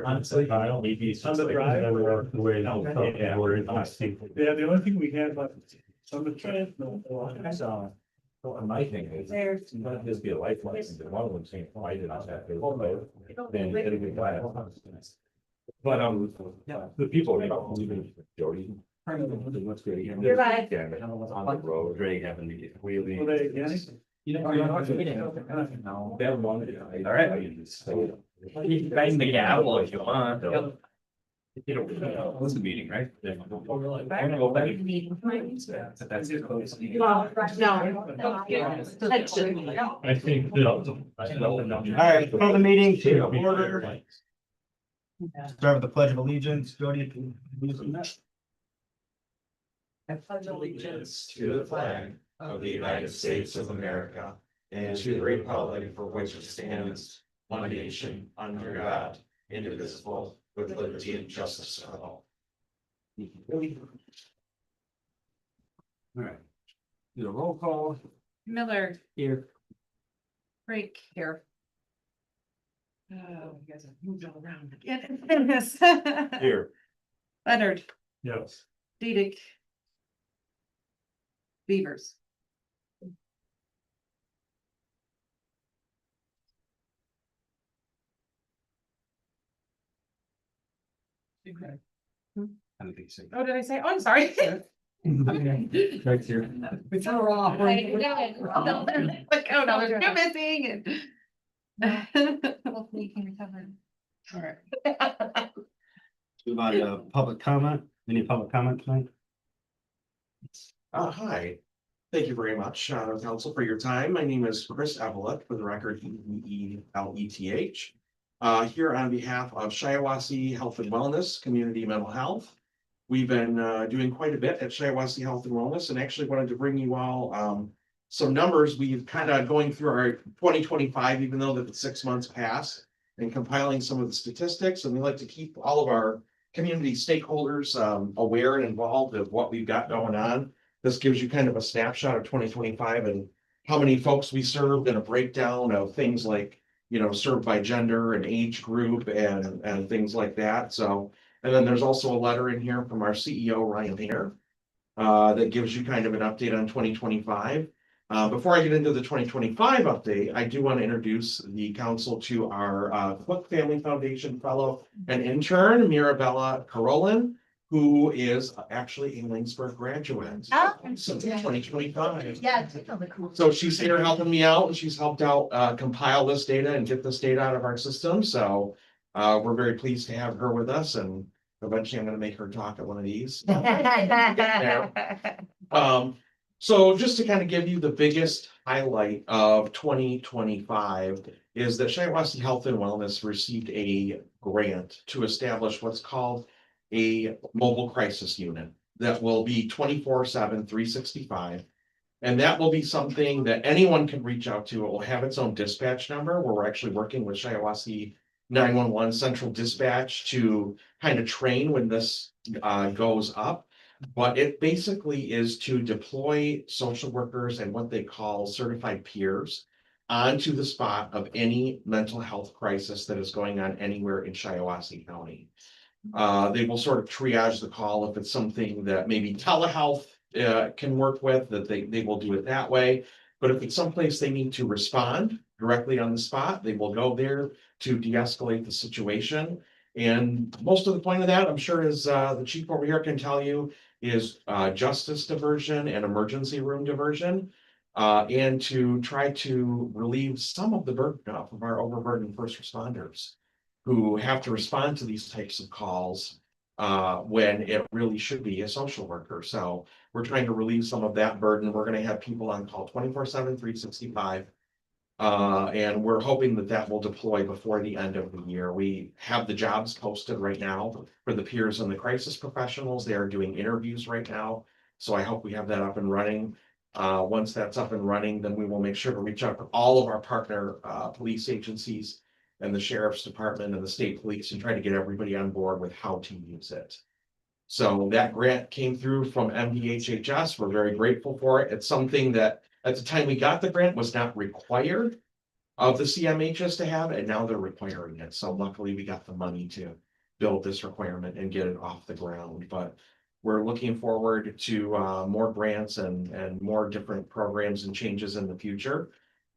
Honestly, maybe it's On the drive? or the way. Yeah. Yeah, the only thing we had left on the drive, no. So, well, my thing is, it's not just be a life license, and one of them saying, oh, I did not have to. Then it'll be glad. But, the people, you know, even Jody. What's good. You're right. Yeah, on the road, Drake having to get wheelie. Were they again? You know, you're not getting. No. That one. All right. You guys can make it apple if you want. though. You know, what's the meeting, right? Well, That's it. no. I think. All right, call the meeting to order. Start with the pledge of allegiance. Jody, if you lead us in that. I pledge allegiance to the flag of the United States of America and to the republic for which it stands, one nation, under God, indivisible, with liberty and justice for all. All right. Do a roll call Miller, here. Frank here. Oh, you guys have moved all around again. Here. Leonard, Yes. Dedek. Beavers. I don't think so. Oh, did I say? Oh, I'm sorry. Right here. We threw her off. Like, oh no, there's no missing and. Hopefully you can recover. All right. Move on to public comment. Any public comment tonight? Hi, thank you very much, council, for your time. My name is Chris Evelett, for the record, Eveleth. Here on behalf of Shiawassee Health and Wellness, Community Mental Health. We've been doing quite a bit at Shiawassee Health and Wellness, and actually wanted to bring you all some numbers. We've kind of going through our 2025, even though that the 6 months passed, and compiling some of the statistics, and we like to keep all of our community stakeholders aware and involved of what we've got going on. This gives you kind of a snapshot of 2025 and how many folks we served, and a breakdown of things like, you know, served by gender and age group and things like that. So, and then there's also a letter in here from our CEO, Ryan Hare, that gives you kind of an update on 2025. Before I get into the 2025 update, I do want to introduce the council to our Cook Family Foundation fellow and intern, Mirabella Carolyn, who is actually a Laingsburg graduate. Oh. Since 2025. Yeah. So she's here helping me out, and she's helped out compile this data and get this data out of our system. So we're very pleased to have her with us, and eventually I'm going to make her talk at one of these. So just to kind of give you the biggest highlight of 2025 is that Shiawassee Health and Wellness received a grant to establish what's called a mobile crisis unit that will be 24/7, 365. And that will be something that anyone can reach out to. It will have its own dispatch number, where we're actually working with Shiawassee 911 Central Dispatch to kind of train when this goes up. But it basically is to deploy social workers and what they call certified peers onto the spot of any mental health crisis that is going on anywhere in Shiawassee County. They will sort of triage the call if it's something that maybe telehealth can work with, that they will do it that way. But if it's someplace they need to respond directly on the spot, they will go there to de-escalate the situation. And most of the point of that, I'm sure, is the chief over here can tell you, is justice diversion and emergency room diversion, and to try to relieve some of the burden off of our overburdened first responders who have to respond to these types of calls when it really should be a social worker. So we're trying to relieve some of that burden. We're going to have people on call 24/7, 365. And we're hoping that that will deploy before the end of the year. We have the jobs posted right now for the peers and the crisis professionals. They are doing interviews right now. So I hope we have that up and running. Once that's up and running, then we will make sure to reach out to all of our partner police agencies and the sheriff's department and the state police and try to get everybody on board with how to use it. So that grant came through from MDHHS. We're very grateful for it. It's something that at the time we got the grant was not required. of the CMHs to have, and now they're requiring it. So luckily we got the money to build this requirement and get it off the ground, but we're looking forward to more grants and more different programs and changes in the future.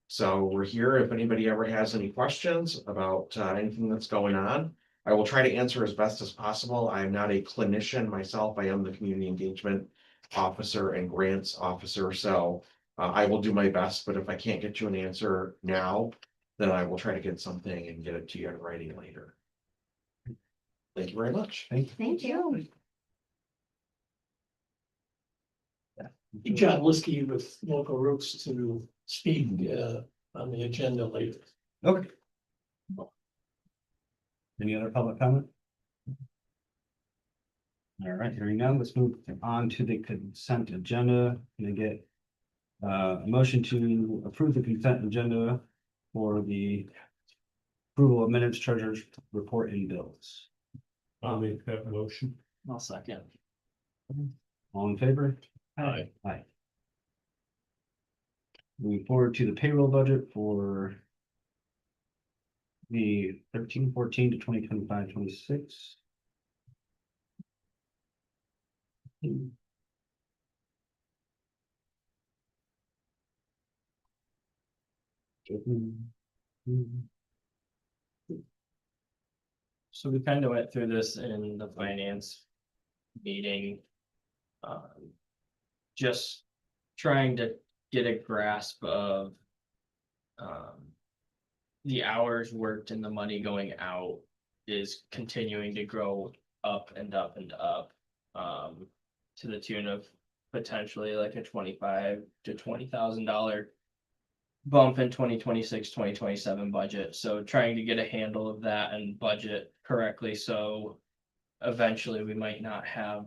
So we're here if anybody ever has any questions about anything that's going on. I will try to answer as best as possible. I am not a clinician myself. I am the community engagement officer and grants officer, so I will do my best, but if I can't get you an answer now, then I will try to get something and get it to you in writing later. Thank you very much. Thank you. John Liskey with Local Roots to speak on the agenda later. Okay. Any other public comment? All right, hearing none, let's move on to the consent agenda. Can I get a motion to approve the consent agenda for the approval of minutes, treasurer's report and bills? I'll make that motion. I'll second. All in favor? Aye. Aye. Moving forward to the payroll budget for the 13-14 to 2025-26. So we kind of went through this in the finance meeting. Just trying to get a grasp of the hours worked and the money going out is continuing to grow up and up and up. To the tune of potentially like a $25,000 to $20,000 bump in 2026-2027 budget. So trying to get a handle of that and budget correctly, so eventually we might not have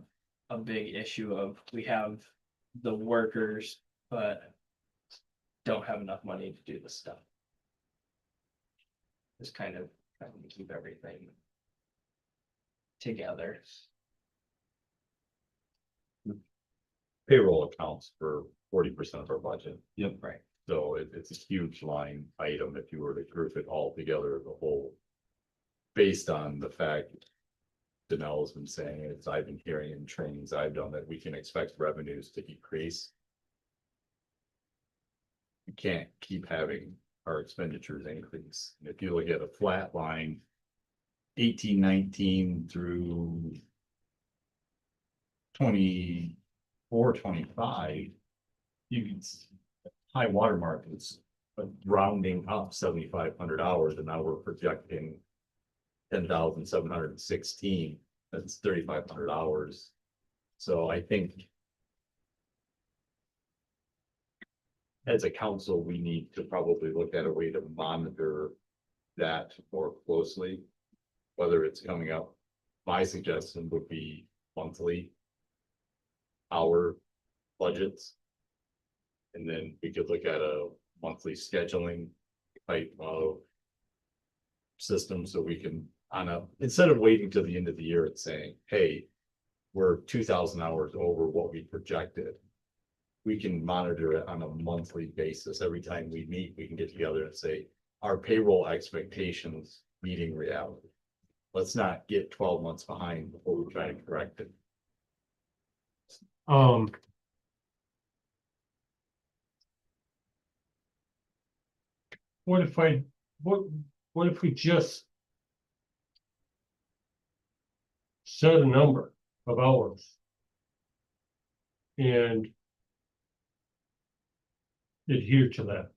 a big issue of we have the workers, but don't have enough money to do the stuff. Just kind of trying to keep everything together. Payroll accounts for 40% of our budget. Yep. Right. So it's a huge line item if you were to group it all together as a whole. Based on the fact Danelle's been saying, it's I've been hearing in trainings I've done, that we can expect revenues to increase. We can't keep having our expenditures increase. And if you look at a flat line, 18-19 through 24-25, you can see high water mark is rounding up 7,500 hours, and now we're projecting 10,716. That's 3,500 hours. So I think as a council, we need to probably look at a way to monitor that more closely, whether it's coming up. My suggestion would be monthly hour budgets. And then we could look at a monthly scheduling type of system, so we can instead of waiting till the end of the year and saying, hey, we're 2,000 hours over what we projected. We can monitor it on a monthly basis. Every time we meet, we can get together and say, our payroll expectations meeting reality. Let's not get 12 months behind before we try to correct it. What if we just set a number of hours and adhere to that?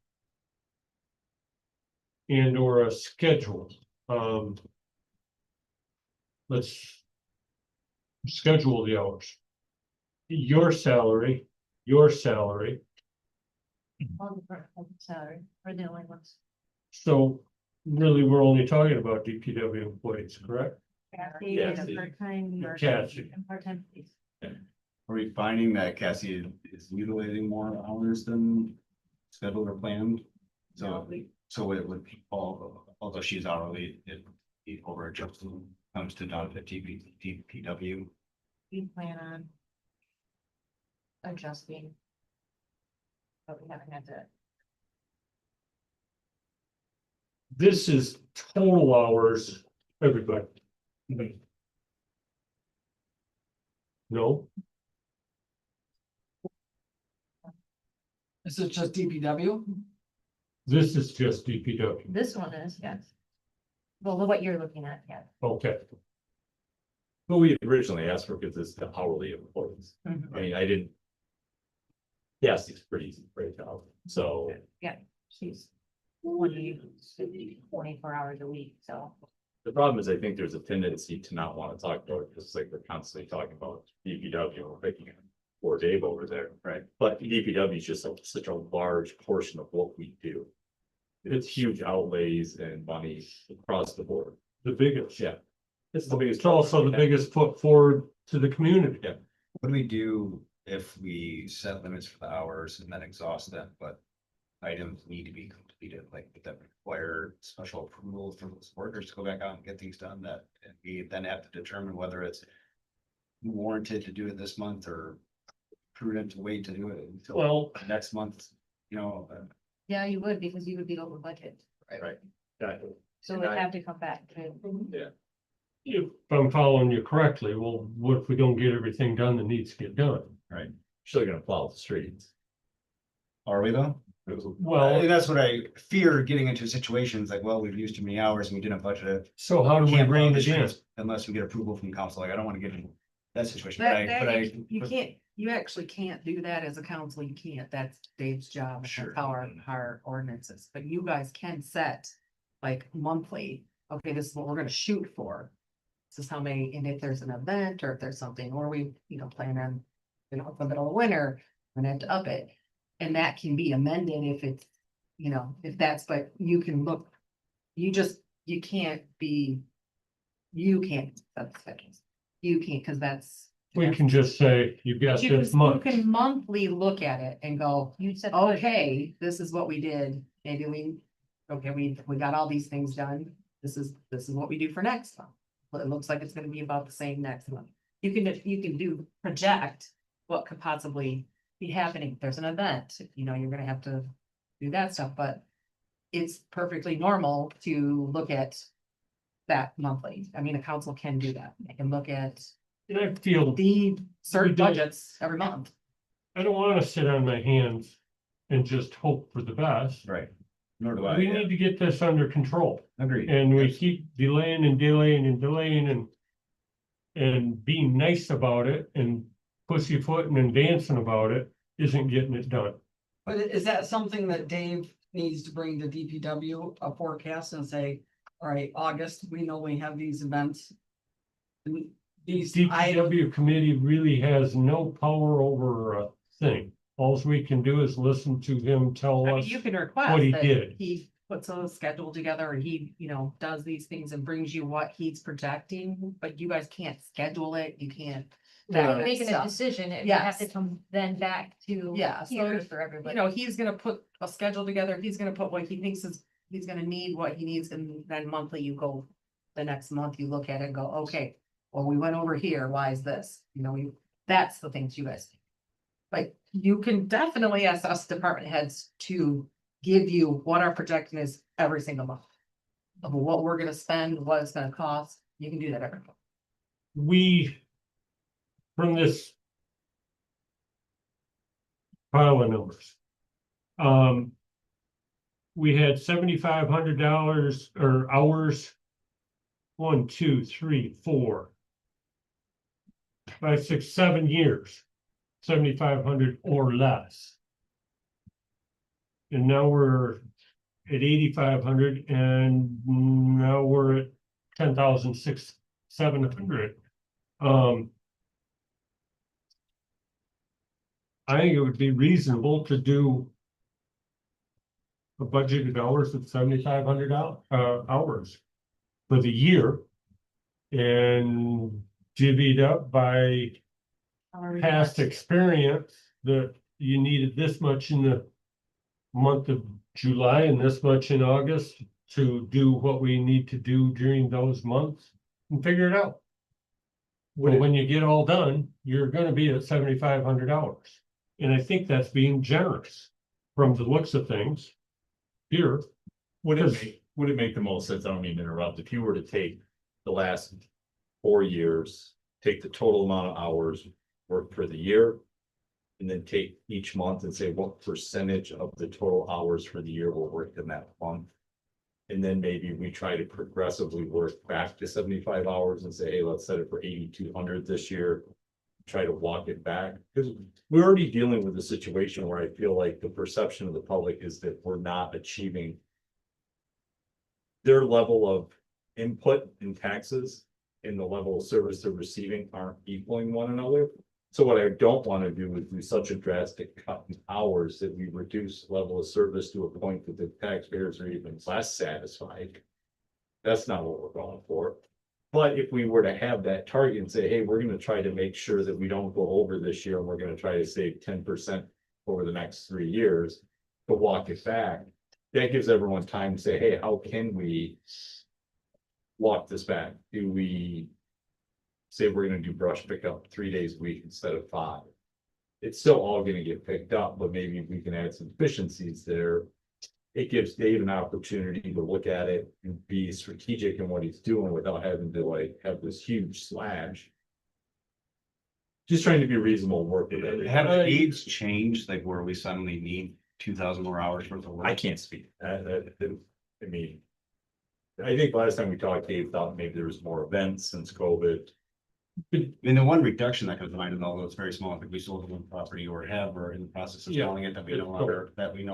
And or a schedule, let's schedule the hours. Your salary. All the salary, we're the only ones. So really, we're only talking about DPW employees, correct? Kathy, Yes. and a part-time. Cassie. And part-time police. Are we finding that Cassie is utilizing more hours than scheduled or planned? So it would although she's hourly, it over adjusted comes to down to DPW. We plan on adjusting. But we haven't had to. This is total hours, everybody. No, Is it just DPW? this is just DPW. This one is, yes. Well, what you're looking at, yeah. Okay, But we originally asked for, because it's the hourly employees. Mhm. I mean, I didn't. Yes, it's pretty easy to break out, so. She's 24 hours a week, so. The problem is, I think there's a tendency to not want to talk about it, just like we're constantly talking about DPW, we're picking it. Or Dave over there. Right. But DPW is just such a large portion of what we do. It's huge outlays and money across the board. the biggest. Yeah. It's the biggest. It's also the biggest foot forward to the community. Yeah. What do we do if we set limits for the hours and then exhaust them, but items need to be completed, like would that require special approval from those workers to go back out and get things done that, and we then have to determine whether it's warranted to do it this month or prudent to wait to do it until Well, next month, you know? Yeah, you would, because you would be over budget, Right. Exactly. so we'd have to come back to. if I'm following you correctly, well, what if we don't get everything done that needs to get done? Still gonna plow the streets. Are we though? Well, And that's what I fear, getting into situations like, well, we've used too many hours and we didn't budget it. so how do we Can't plow rein the it in? streets unless we get approval from council. Like, I don't want to get in that situation, You can't, you actually can't do that as a council, you can't, that's Dave's job, Sure. that's how our ordinances, but you guys can set. Like monthly, okay, this is what we're gonna shoot for. This is how many, and if there's an event or if there's something, or we, plan on, it's the middle of winter, we're gonna have to up it. And that can be amended if it's, if that's, but you can look, you can't be. You can't set the schedules, you can't, cause that's. We can just say, you've got You can, this you month. can monthly look at it and go, You said. okay, this is what we did, maybe we got all these things done. This is what we do for next month. Well, it looks like it's gonna be about the same next month. You can do project what could possibly be happening. If there's an event, you're gonna have to do that stuff, but it's perfectly normal to look at that monthly. I mean, a council can do that. They can look at And I feel, the certain We don't- budgets every month. I don't wanna sit on my hands and just hope for the best. Right. Nor do I. We yeah. need to get this under control. Agreed. And we Yes. keep delaying and delaying and delaying and being nice about it and pussyfooting and dancing about it isn't getting it done. But is that something that Dave needs to bring to DPW, a forecast and say, all right, August, we know we have these events. And these items, DPW committee really has no power over a thing. All we can do is listen to him tell I mean, us. you can request what he that did. he puts a schedule together and he, does these things and brings you what he's projecting, but you guys can't schedule it, you can't. Yeah. that Making a stuff. decision, it would have to Yes. come then back to. Yeah, so Here if, for everybody. he's gonna put a schedule together, he's gonna put what he thinks he's gonna need, what he needs, and then monthly you go. The next month you look at it and go, okay, well, we went over here, why is this? That's the things you guys. Like, you can definitely ask us department heads to give you what our projection is every single month. Of what we're gonna spend, what it's gonna cost, you can do that every month. We, from this pile of numbers. We had $7,500 or hours. 1, 2, 3, 4. 5, 6, 7 years. 7,500 or less. And now we're at 8,500 and now we're at 10,700. I think it would be reasonable to do a budgeted hours of $7,500 hours for the year and divvied up by past experience that you needed this much in the month of July and this much in August to do what we need to do during those months and figure it out. But when you get all done, you're gonna be at $7,500. And I think that's being generous from the looks of things here. Would it Because make, would it make the most sense? I don't mean to interrupt. If you were to take the last 4 years, take the total amount of hours worked for the year. And then take each month and say what percentage of the total hours for the year were worked in that month. And then maybe we try to progressively work back to 75 hours and say, hey, let's set it for 8,200 this year. Try to walk it back, because we're already dealing with a situation where I feel like the perception of the public is that we're not achieving their level of input in taxes and the level of service they're receiving aren't equaling one another. So what I don't want to do is do such a drastic cut in hours that we reduce level of service to a point that the taxpayers are even less satisfied. That's not what we're going for. But if we were to have that target and say, hey, we're gonna try to make sure that we don't go over this year, and we're gonna try to save 10% over the next 3 years to walk it back, that gives everyone time to say, hey, how can we walk this back? Do we say we're gonna do brush pickup 3 days a week instead of 5? It's still all gonna get picked up, but maybe we can add some efficiencies there. It gives Dave an opportunity to look at it and be strategic in what he's doing without having to like have this huge slash. Just trying to be reasonable and work with it. Have the needs changed, like where we suddenly need 2,000 more hours worth of work? I can't speak. I mean, I think last time we talked, Dave thought maybe there was more events since COVID. I mean, the one reduction that comes to mind, and although it's very small, I think we sold the one property or have, or in the process of Yeah. selling it, that we no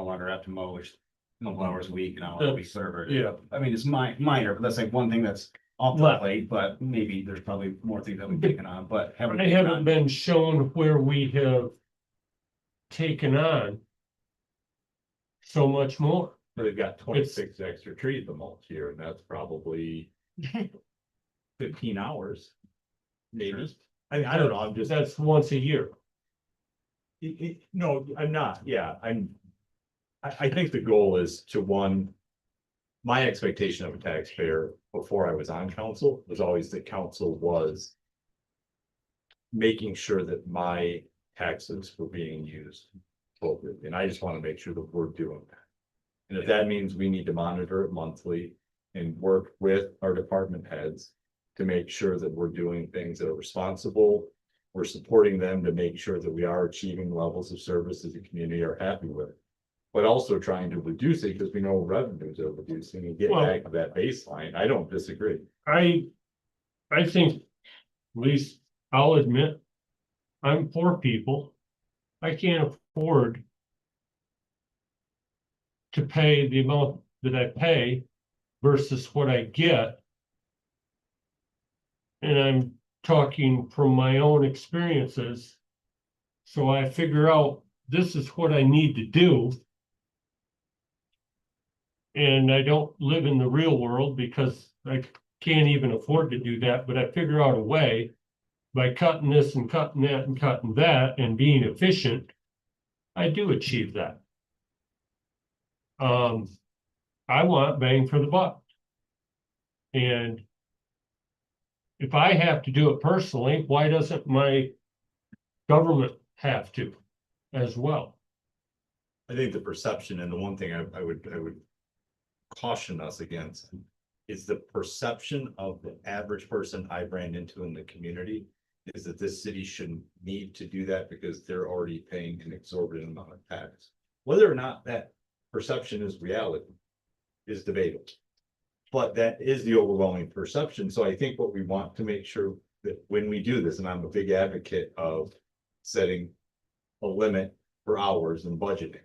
longer have to mow, which a couple hours a week, and hour we serve it. Yeah. I mean, it's minor, but that's like one thing that's off the Left. plate, but maybe there's probably more things that we've taken on, but haven't. I haven't been shown where we have taken on so much more. They've got 26 extra trees to mulch here, and that's probably 15 hours. Maybe. I mean, I don't know. I'm just, That's once a year. no, I'm not. Yeah, I think the goal is to my expectation of a taxpayer before I was on council was always that council was making sure that my taxes were being used appropriately. And I just want to make sure that we're doing that. And if that means we need to monitor it monthly and work with our department heads to make sure that we're doing things that are responsible, we're supporting them to make sure that we are achieving levels of service that the community are happy with. But also trying to reduce it because we know revenues are reducing and get Well- back to that baseline. I don't disagree. I think, at least I'll admit, I'm poor people. I can't afford to pay the amount that I pay versus what I get. And I'm talking from my own experiences. So I figure out this is what I need to do. And I don't live in the real world because I can't even afford to do that, but I figure out a way by cutting this and cutting that and cutting that and being efficient. I do achieve that. I want bang for the buck. And if I have to do it personally, why doesn't my government have to as well? I think the perception, and the one thing I would caution us against is the perception of the average person I ran into in the community is that this city shouldn't need to do that because they're already paying an exorbitant amount of tax. Whether or not that perception is reality is debatable. But that is the overwhelming perception. So I think what we want to make sure that when we do this, and I'm a big advocate of setting a limit for hours and budgeting.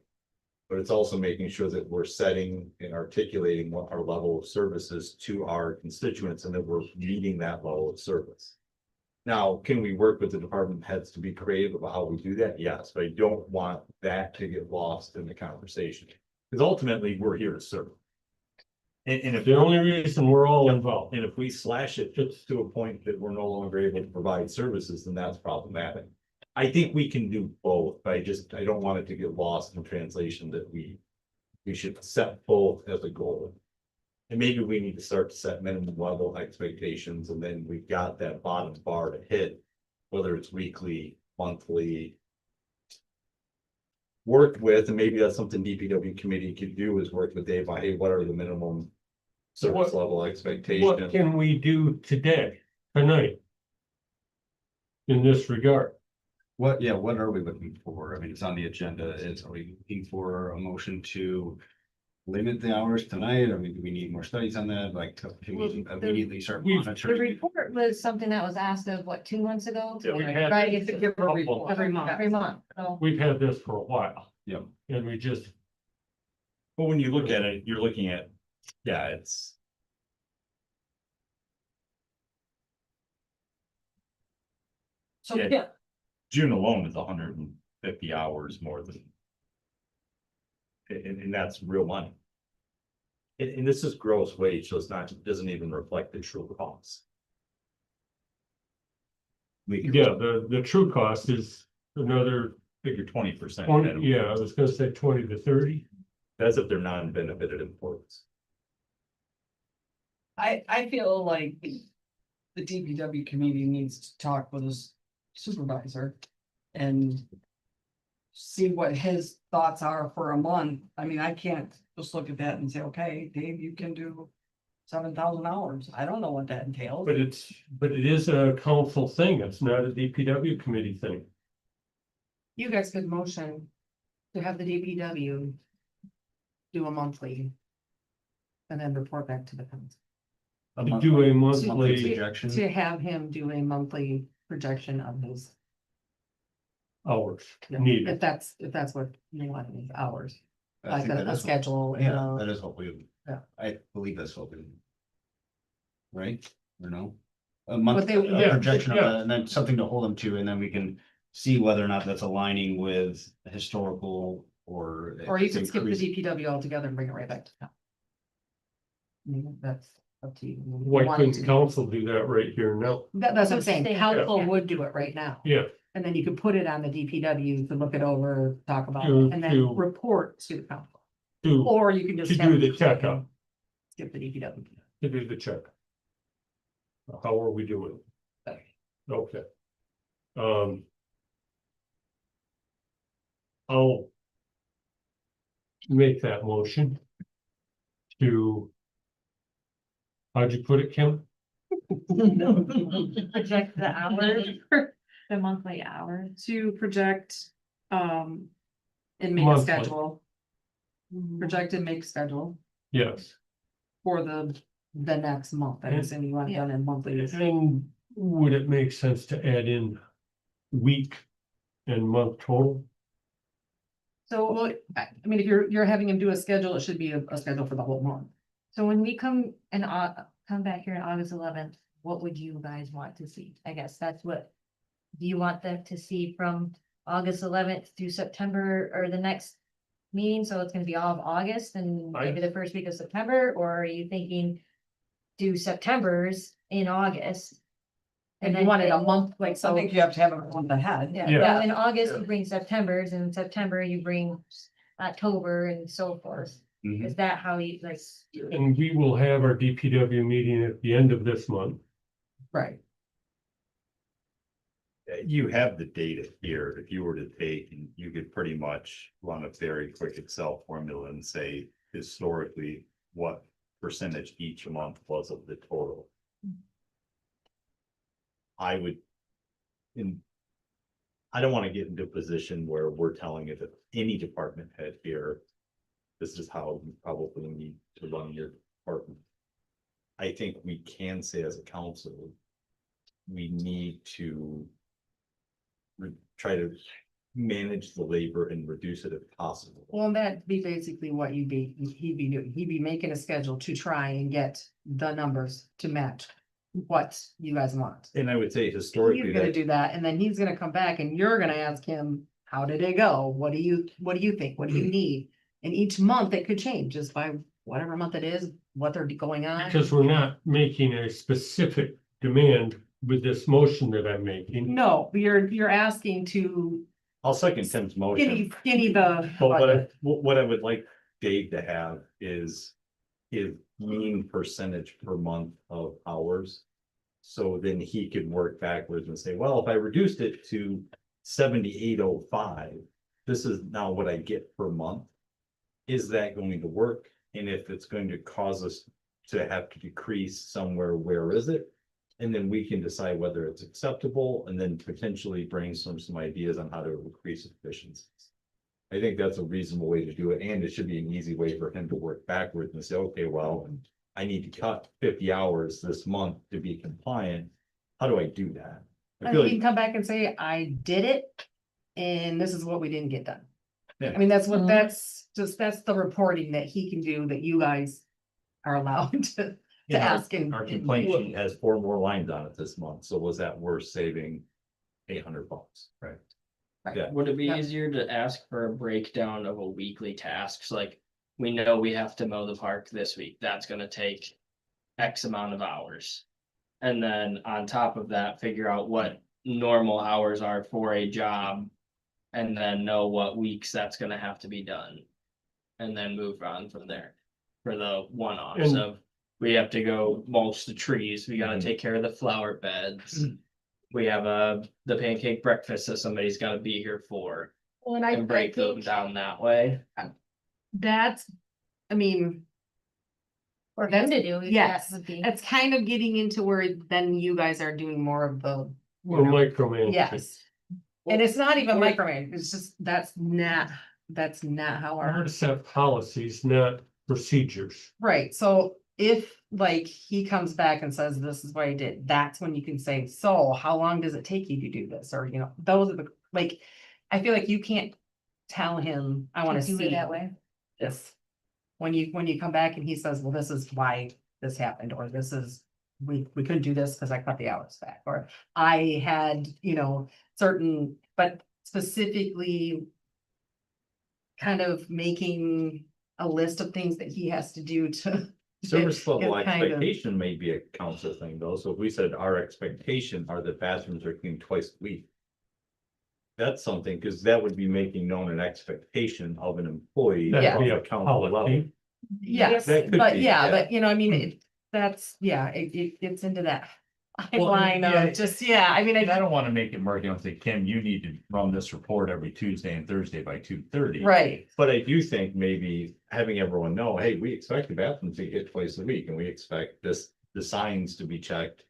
But it's also making sure that we're setting and articulating what our level of service is to our constituents and that we're meeting that level of service. Now, can we work with the department heads to be creative about how we do that? Yes, but I don't want that to get lost in the conversation. Because ultimately, we're here to serve. And if The only reason we're all involved. and if we slash it just to a point that we're no longer able to provide services, then that's problematic. I think we can do both, but I don't want it to get lost in translation that we should set both as a goal. And maybe we need to start to set minimum level expectations, and then we've got that bottom bar to hit, whether it's weekly, monthly. Work with, and maybe that's something DPW committee could do, is work with Dave on, hey, what are the minimum service level What expectation. can we do today, tonight? In this regard? What are we looking for? I mean, it's on the agenda. Are we looking for a motion to limit the hours tonight? Or do we need more studies on that? Like, can we immediately start We've- The monitoring? report was something that was asked of, what, 2 months ago? Yeah, we had- Right, it's Give a report. every month, so. We've had this for a while. Yep. And we just, But when you look at it, you're looking at, yeah, it's. So, Yeah. yeah, June alone is 150 hours more than. And that's real money. And this is gross wage, so it's not, it doesn't even reflect the true costs. yeah, the true cost is another Figure 20%. 20, yeah, I was gonna say 20 to 30. That's if they're non-benefited employees. I feel like the DPW committee needs to talk with his supervisor and see what his thoughts are for a month. I mean, I can't just look at that and say, okay, Dave, you can do 7,000 hours. I don't know what that entails. But it is a council thing. It's not a DPW committee thing. you guys could motion to have the DPW do a monthly. And then report back to the council. To do a Monthly monthly projection. To have him do a monthly projection of his, hours if needed. that's what you want, is hours. I Like think that a is what- schedule. Yeah, that is what we, Yeah. I believe that's what we. Right, or no? A month, But they- a yeah, projection of yeah. that, and then something to hold them to, and then we can see whether or not that's aligning with historical or. Or you it's could skip the increasing. DPW altogether and bring it right back to town. I mean, that's up to you. Why couldn't council do that right here now? That's what I'm saying, Stay- council yeah. would do it right now. Yeah, And then you could put it on the DPW to look it over, talk about To- it, and then to- report to the council. to, Or you can just. to have do the it checkup, Skip the DPW. to do the check. How are we doing? Okay. I'll make that motion to, how'd you put it, Kim? Project the hours, the monthly hours. To project, and make a Monthly. schedule, project and make schedule Yes. for the next month. I'm assuming you want it done in monthly. And would it make sense to add in week and month total? So, well, I mean, if you're having him do a schedule, it should be a schedule for the whole month. So when we come and come back here on August 11th, what would you guys want to see? I guess that's what. Do you want them to see from August 11th through September or the next meeting? So it's gonna be all of August and maybe the first week of September, or are you thinking? Do September's in August? And you wanted a month, like, I so. think you have to have it a month ahead. Yeah, Yeah. so in August you bring September's, and in September you bring October and so forth. Mhm. Is that how you like? And we will have our DPW meeting at the end of this month. Right. You have the data here. If you were to take, and you could pretty much run a very quick Excel formula and say historically what percentage each month was of the total. I would. I don't want to get into a position where we're telling it that any department head here. This is how you probably need to run your department. I think we can say as a council. We need to. Try to manage the labor and reduce it if possible. Well, that'd be basically what he'd be doing. He'd be making a schedule to try and get the numbers to match what you guys want. And I would say historically He's gonna that, do that, and then he's gonna come back and you're gonna ask him, how did it go? What do you think? What do you need? And each month it could change just by whatever month it is, what they're going on. Because we're not making a specific demand with this motion that I'm making. No, you're asking to I'll second Tim's motion. skinny the. But budget. what I would like Dave to have is his mean percentage per month of hours. So then he could work backwards and say, well, if I reduced it to 7805, this is now what I get per month. Is that going to work? And if it's going to cause us to have to decrease somewhere, where is it? And then we can decide whether it's acceptable and then potentially brainstorm some ideas on how to increase efficiencies. I think that's a reasonable way to do it, and it should be an easy way for him to work backwards and say, okay, well, I need to cut 50 hours this month to be compliant. How do I do that? I And feel he can like, come back and say, I did it, and this is what we didn't get done. Yeah. I mean, that's what, Mhm. that's the reporting that he can do that you guys are allowed to you know, ask and. our complaint sheet has 4 more lines on it this month, so was that worth saving $800? Right. Yeah. Would it be Yeah. easier to ask for a breakdown of a weekly tasks, like, we know we have to mow the park this week, that's gonna take X amount of hours. And then on top of that, figure out what normal hours are for a job. And then know what weeks that's gonna have to be done. And then move on from there. For the one-offs And- of, we have to go mulch the trees, we gotta Mhm. take care of the flower beds. We have the pancake breakfast that somebody's gotta be here for, Well, and and break them think down that way. that's, I mean, For him to do. Yes, that would be- it's kind of getting into where then you guys are doing more of the, Or micromanaging. yes. And it's not even Or- micromanage, it's just, that's not how We're our, to set policies, not procedures. right, so if like he comes back and says, this is what I did, that's when you can say, so how long does it take you to do this, or, you know, those are the, like. I feel like you can't tell him, I wanna Do see it that way. this. When you come back and he says, well, this is why this happened, or this is, we couldn't do this because I cut the hours back, or I had, you know, certain, but specifically. Kind of making a list of things that he has to do to. Service level It's kind of- expectation may be a council thing though, so if we said our expectation are that bathrooms are cleaned twice a week. That's something, because that would be making known an expectation of an employee. That'd be from a the council level. policy. Yes, That could but be, yeah, yeah. but you know, I mean, that's, yeah, it gets into that. Well, Line yeah, of just, yeah, I mean, And I don't wanna make it murky, I'll say, Kim, you need to run this report every Tuesday and Thursday by 2:30. right, But I do think maybe having everyone know, hey, we expect the bathrooms to get twice a week and we expect the signs to be checked.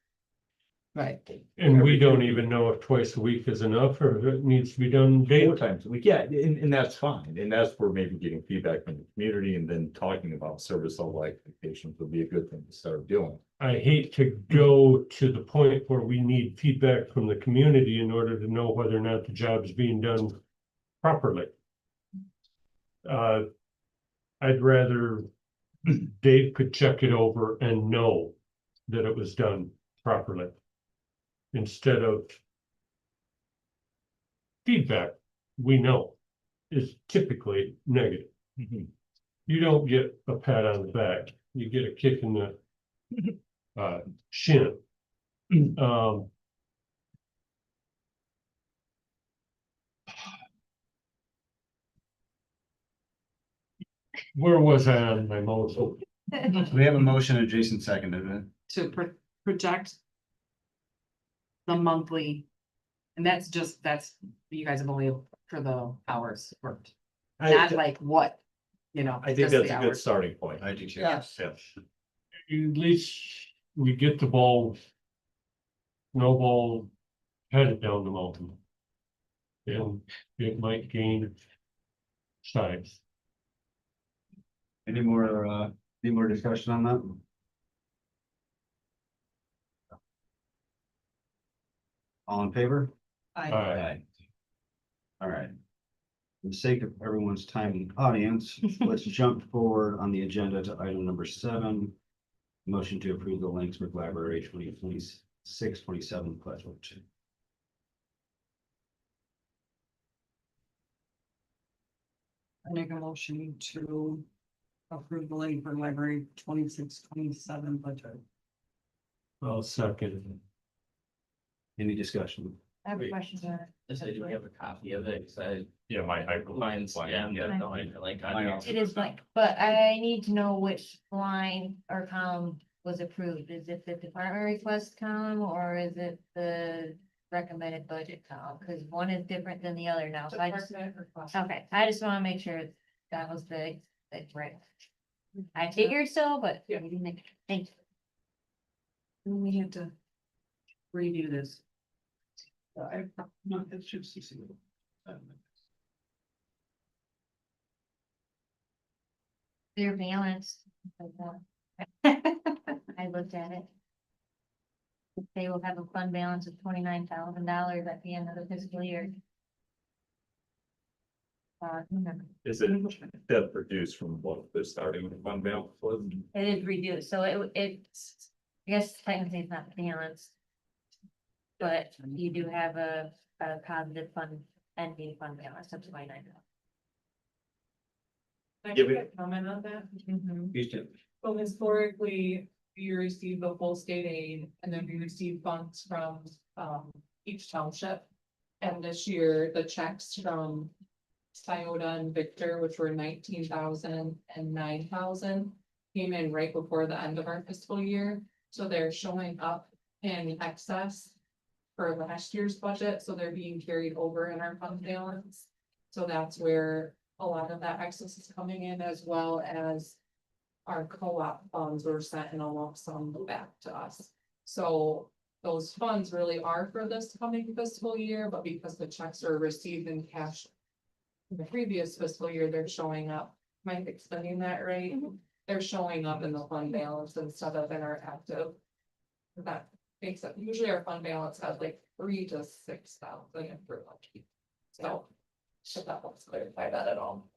right. And we don't even know if twice a week is enough or if it needs to be done 4 daily. times a week, yeah, and that's fine, and that's where maybe getting feedback from the community and then talking about service level expectations would be a good thing to start doing. I hate to go to the point where we need feedback from the community in order to know whether or not the job is being done properly. I'd rather Dave could check it over and know that it was done properly. Instead of feedback, we know is typically negative. You don't get a pat on the back, you get a kick in the shin. Where was I on my motion? We have a motion and Jason seconded it. To project. The monthly. And that's you guys have only for the hours worked, not I like what, you know. think just the that's a good hours. starting point. I do too. Yes. Yeah. At least we get the ball. Snowball headed down the mountain. And it might gain size. Any more discussion on that? All in favor? Alright. All right. For the sake of everyone's time in the audience, let's jump forward on the agenda to item number 7. Motion to approve the Laingsburg Library 2026-27 pledge. I make a motion to approve the Laingsburg Library 26-27 budget. I'll second. Any discussion? I have a question. Just I do have a copy of it, cause Yeah, mine's, yeah, Yeah. no, I like. Mine also. It is blank, but I need to know which line or column was approved. Is it the department request column or is it the recommended budget column? Cause one is different than the other now, so I just, okay, I just wanna make sure that was the right. I figured so, but. Yeah. Thank you. We have to review this. No, it's just. They're balanced. I looked at it. They will have a fund balance of $29,000 at the end of the fiscal year. Is it that produced from what the starting fund balance was? It is reduced, so it's, I guess technically it's not balanced. But you do have a positive fund, ending fund balance of 29. Give it- Comment on that. Mhm. Well, historically, you receive the full state aid and then we receive funds from each township. And this year, the checks from Scioto and Victor, which were 19,000 and 9,000, came in right before the end of our fiscal year. So they're showing up in excess for last year's budget, so they're being carried over in our fund balance. So that's where a lot of that excess is coming in, as well as our co-op funds were sent in a lump sum back to us. So those funds really are for this coming fiscal year, but because the checks are received in cash in the previous fiscal year, they're showing up. Am I explaining that right? They're showing up in the fund balance instead of in our active. That makes it, usually our fund balance has like 3,000 to 6,000 if we're lucky. So, should that helps clarify that at all?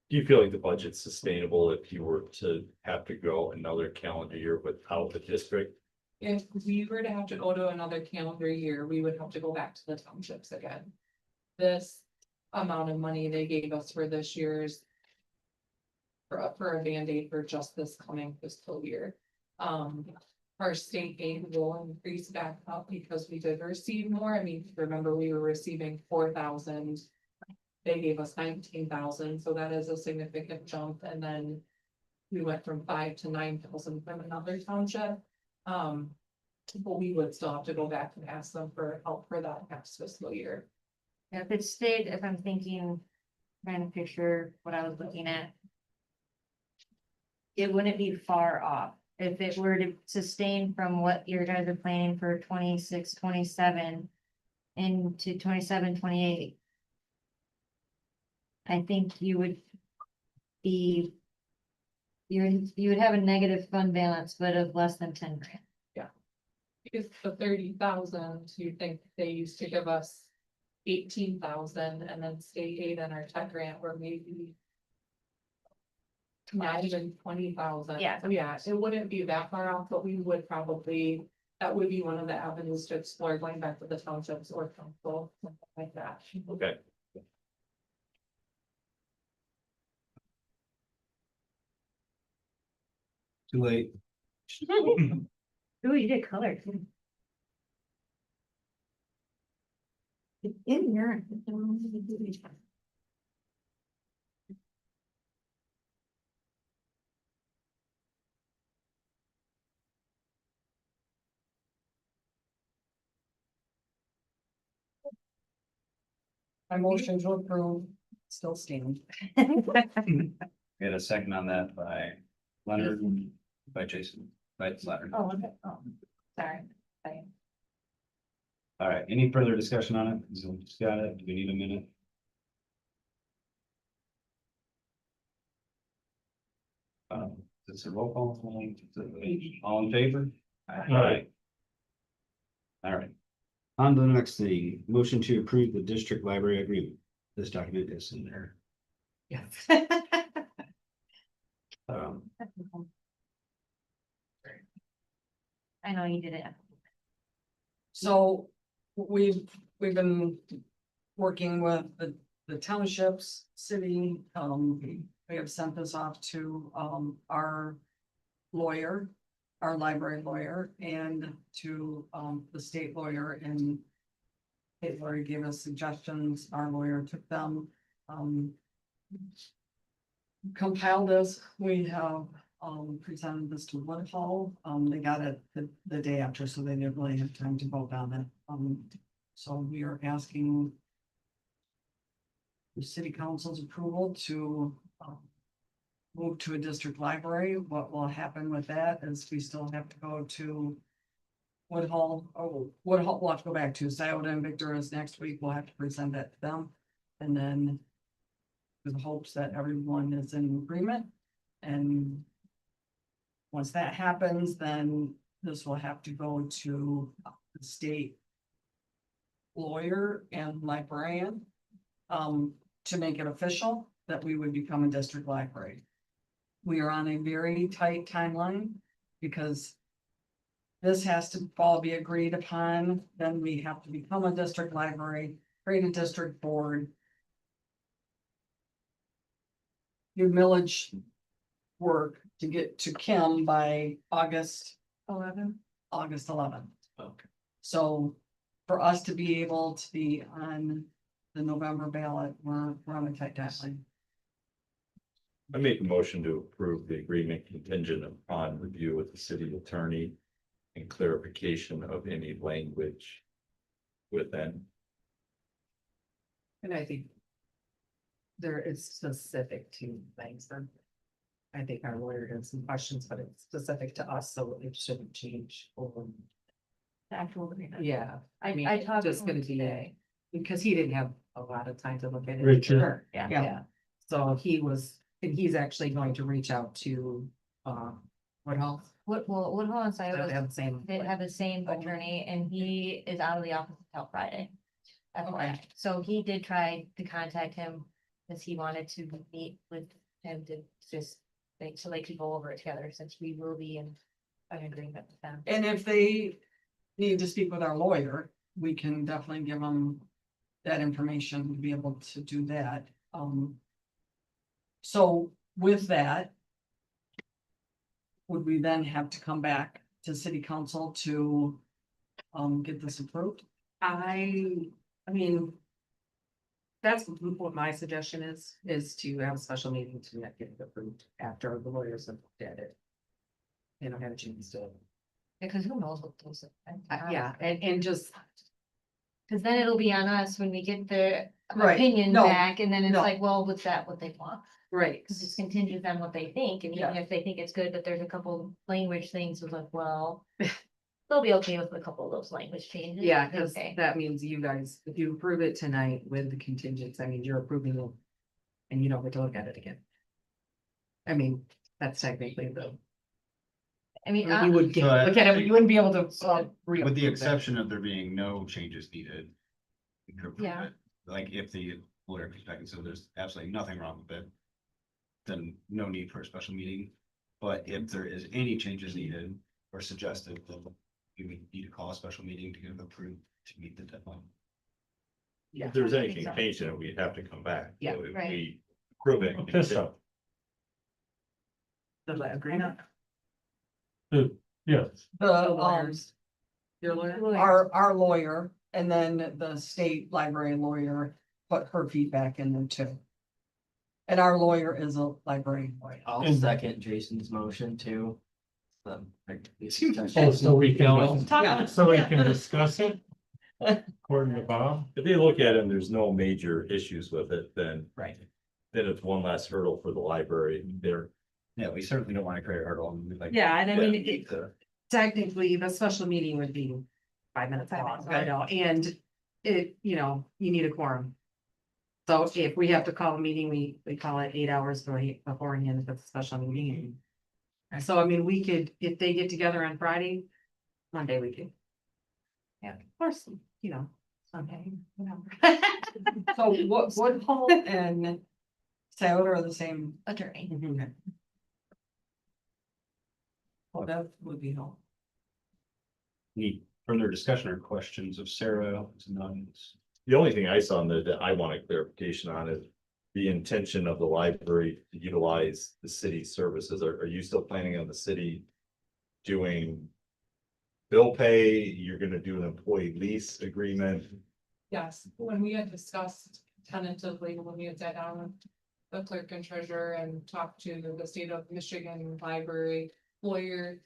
Do you feel like the budget's sustainable if you were to have to go another calendar year without the district? If we were to have to go to another calendar year, we would have to go back to the townships again. This amount of money they gave us for this year's. For a Band-Aid for just this coming fiscal year. Our state aid will increase back up because we did receive more. I mean, remember, we were receiving 4,000. They gave us 19,000, so that is a significant jump, and then. We went from 5,000 to 9,000 from another township. But we would still have to go back and ask them for help for that next fiscal year. If it stayed, if I'm thinking, trying to picture what I was looking at. It wouldn't be far off if it were to sustain from what you guys are planning for 26, 27 into 27, 28. I think you would be. You would have a negative fund balance, but of less than 10 grand. Because the 30,000, you think they used to give us 18,000 and then state aid and our tech grant were maybe. Not even 20,000. Yeah. Yeah, it wouldn't be that far off, but we would probably, that would be one of the avenues to explore going back to the townships or council, something like that. Okay. Too late. Ooh, you did color too. It's in here. My motion to approve still stands. We had a second on that by Leonard, by Jason, by Leonard. Oh, okay. Oh, sorry. Sorry. All right, any further discussion on it? So we just got it. Do we need a minute? It's a roll call. All in favor? Aye. All right. On to the next thing, motion to approve the district library agreement. This document is in there. Yes. I know you did it. So we've been working with the townships, city, we have sent this off to, our lawyer, our library lawyer, and to, the state lawyer, and state lawyer gave us suggestions, our lawyer took them, compiled this, we have, presented this to Woodhull, they got it the day after, so they didn't really have time to vote on it, so we are asking the city council's approval to move to a district library, what will happen with that is we still have to go to Woodhull, Woodhull, we'll have to go back to Scioto and Victor is next week, we'll have to present that to them. And then with hopes that everyone is in agreement and once that happens, then this will have to go to the state lawyer and librarian to make it official that we would become a district library. We are on a very tight timeline because this has to all be agreed upon, then we have to become a district library, create a district board. Your millage work to get to Kim by August 11th. Okay. So for us to be able to be on the November ballot, we're on a tight deadline. I make a motion to approve the agreement contingent upon review with the city attorney and clarification of any language within. And I think there is specific to Laingsburg. I think our lawyer had some questions, but it's specific to us, so it shouldn't change over. The actual agreement. Yeah, I mean, talked just to him gonna be- today. because he didn't have a lot of time to look at it. Richard. Yeah. Yeah, so he's actually going to reach out to, Woodhull. Woodhull and They Scioto have the same. they have the same attorney and he is out of the office until Friday. FYI. So he did try to contact him because he wanted to meet with him to just like, so they could go over it together since we will be in an agreement with them. And if they need to speak with our lawyer, we can definitely give them that information to be able to do that. So with that, would we then have to come back to city council to get this approved? I mean. That's what my suggestion is to have a special meeting to get it approved after the lawyers have looked at it. They don't have a chance to, Because who knows what those. yeah, and just, Cause then it'll be on us when we get the Right, opinion no, back and then it's no. like, well, was that what they want? right, Cause it's contingent on what they think, and even if they think it's good, but there's a couple language things was like, well. They'll be okay with a couple of those language changes. yeah, because Okay. that means you guys, if you approve it tonight with the contingents, I mean, you're approving it. And you don't get to look at it again. I mean, that's technically the, I mean, you would get, to look at it, but you wouldn't be able to. With the reapprove it. exception of there being no changes needed. we could approve Yeah. it. Like if the lawyer comes back and says there's absolutely nothing wrong with it. Then no need for a special meeting, but if there is any changes needed or suggested, then we would need to call a special meeting to get it approved to meet the deadline. Yeah. If there's I think anything so. changed, then we'd have to come back. Yeah, So if right. we approve it. Official. The agreement. Yes, The, The lawyers. Your lawyer? our lawyer and then the state library lawyer put her feedback in there too. And our lawyer is a librarian. I'll And- second Jason's motion too. oh, so we can, Yeah. so we can discuss it. According to Bob, If they look at it and there's no major issues with it, then. Right. Then it's one less hurdle for the library. They're. Yeah, we certainly don't want to create a hurdle and like. Yeah, and I mean, Yeah. technically, the special meeting would be 5 minutes 5 long, minutes I long. know, and it, you need a quorum. So if we have to call a meeting, we call it 8 hours beforehand if it's a special meeting. And so, I mean, we could, if they get together on Friday, Monday we could. Yeah, of course, Sunday, whatever. So what, Woodhull and Scioto are the same. Attorney. Well, that would be helpful. Any further discussion or questions of Sarah? The only thing I saw in there that I want a clarification on is the intention of the library to utilize the city services. Are you still planning on the city doing bill pay? You're gonna do an employee lease agreement? Yes, when we had discussed tentatively, when we had sat down with the clerk and treasurer and talked to the state of Michigan library lawyer.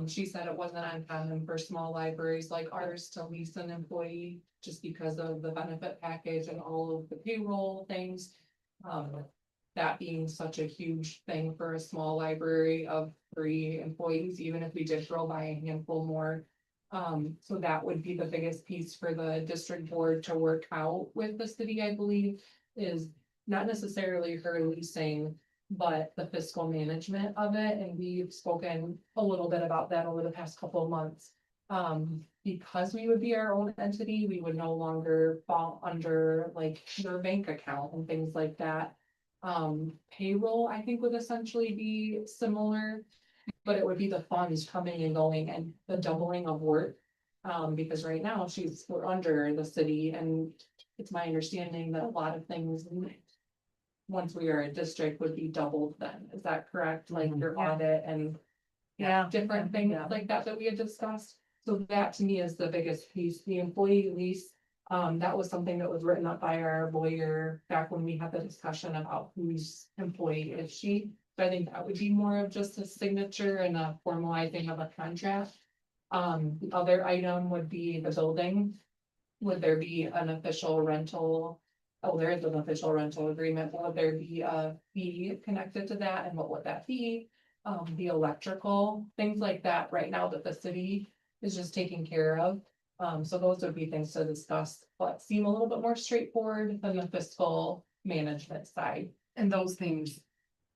She said it wasn't uncommon for small libraries like ours to lease an employee just because of the benefit package and all of the payroll things. that being such a huge thing for a small library of 3 employees, even if we did grow by a handful more. So that would be the biggest piece for the district board to work out with the city, I believe, is not necessarily her leasing, but the fiscal management of it, and we've spoken a little bit about that over the past couple of months. Because we would be our own entity, we would no longer fall under like your bank account and things like that. Payroll, I think, would essentially be similar, but it would be the funds coming and going and the doubling of work. Because right now we're under the city, and it's my understanding that a lot of things, once we are a district, would be doubled then. Is that correct? Like your Yeah. audit and Yeah. different things like that we had discussed. So that to me is the biggest piece, the employee lease. That was something that was written up by our lawyer back when we had the discussion about whose employee is she. So I think that would be more of just a signature and a formalizing of a contract. The other item would be the building. Would there be an official rental? Oh, there is an official rental agreement. Would there be a fee connected to that? And what would that be? The electrical, things like that right now that the city is just taking care of. So those would be things to discuss, but seem a little bit more straightforward than the fiscal management side. And those things,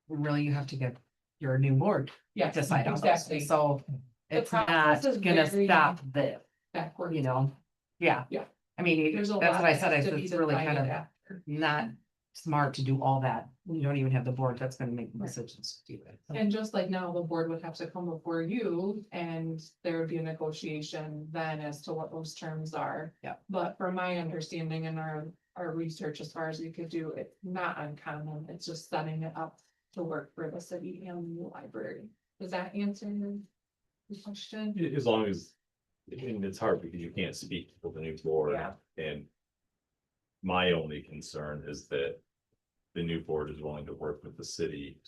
really, you have to get your new board Yeah, to decide on those. exactly. So it's not process is gonna very stop there, Backwards. you know? Yeah. Yeah. I mean, There's a that's lot what I that said, has to be it's really kind decided of after. not smart to do all that. You don't even have the board that's gonna make the decisions to do it. And just like now, the board would have to come before you and there would be a negotiation then as to what those terms are. Yeah. But from my understanding and our research, as far as we could do, it's not uncommon. It's just setting it up to work for the city and the library. Does that answer your question? As long as, and it's hard because you can't speak for the new board. Yeah. And my only concern is that the new board is willing to work with the city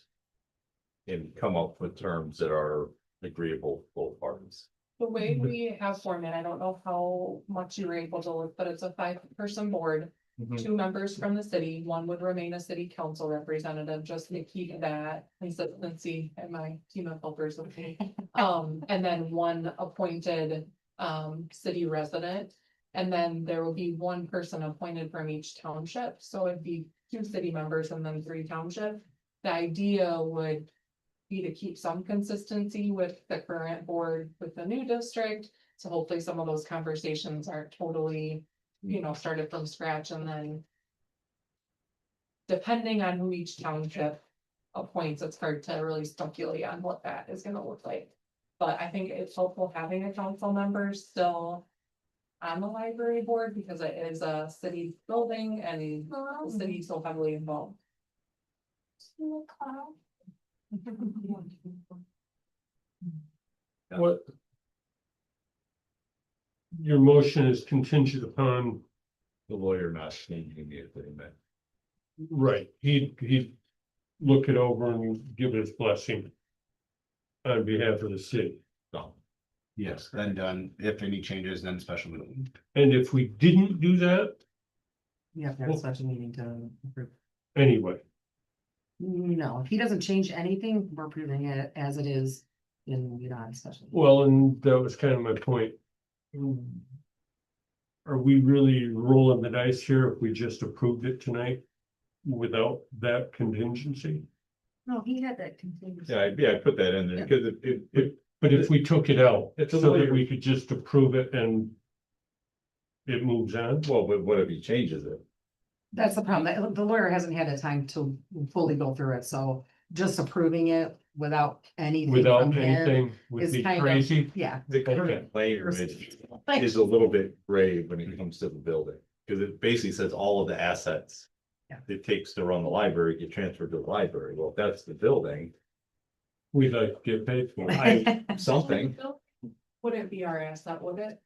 and come up with terms that are agreeable to both parties. The way we have format, I don't know how much you were able to look, but it's a 5-person board. Mhm. 2 members from the city, 1 would remain a city council representative, just to keep that consistency and my team of helpers. Okay. And then 1 appointed city resident. And then there will be 1 person appointed from each township, so it'd be 2 city members and then 3 township. The idea would be to keep some consistency with the current board with the new district. So hopefully some of those conversations aren't totally, started from scratch, and then depending on who each township appoints, it's hard to really speculate on what that is gonna look like. But I think it's helpful having a council member still on the library board because it is a city building and the city is so heavily involved. What? Your motion is contingent upon, The lawyer not changing the agreement. right, he'd look it over and give his blessing on behalf of the city. No, Yes, then done. If any changes, then special meeting. And if we didn't do that, You have to have such a meeting to approve. anyway, No, if he doesn't change anything, we're approving it as it is in, special. well, and that was kind of my point. Are we really rolling the dice here if we just approved it tonight without that contingency? No, he had that contingency. yeah, I put that in there because it, But if we took it out, It's a so that lawyer. we could just approve it and it moves on? well, but what if he changes it? That's the problem. The lawyer hasn't had a time to fully go through it, so just approving it without anything Without from him. anything would is be kind of- crazy. Yeah. The current language is a little bit gray when it comes to the building, because it basically says all of the assets. Yeah. It takes to run the library, get transferred to the library. Well, if that's the building, We'd like to get paid for it. something. Wouldn't be our asset, would it?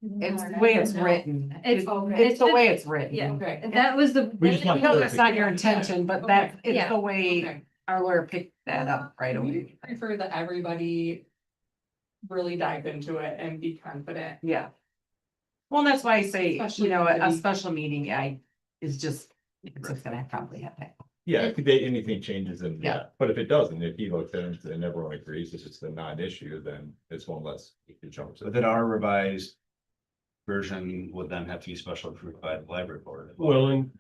It's the way it's written. It's- It's the way it's written. Yeah. Okay. And that was the. We just I want know that's not your intention, but that, it's Yeah. the way Okay. our lawyer picked that up right We away. prefer that everybody really dive into it and be confident. Yeah. Well, that's why I say, Especially a if the- special meeting, is just, it's just gonna probably happen. Yeah, if they, anything changes and, Yeah. yeah, but if it doesn't, if he looks at it and everyone agrees it's just a non-issue, then it's one less. We can jump to. But then our revised version would then have to be special approved by the library board. Well, and.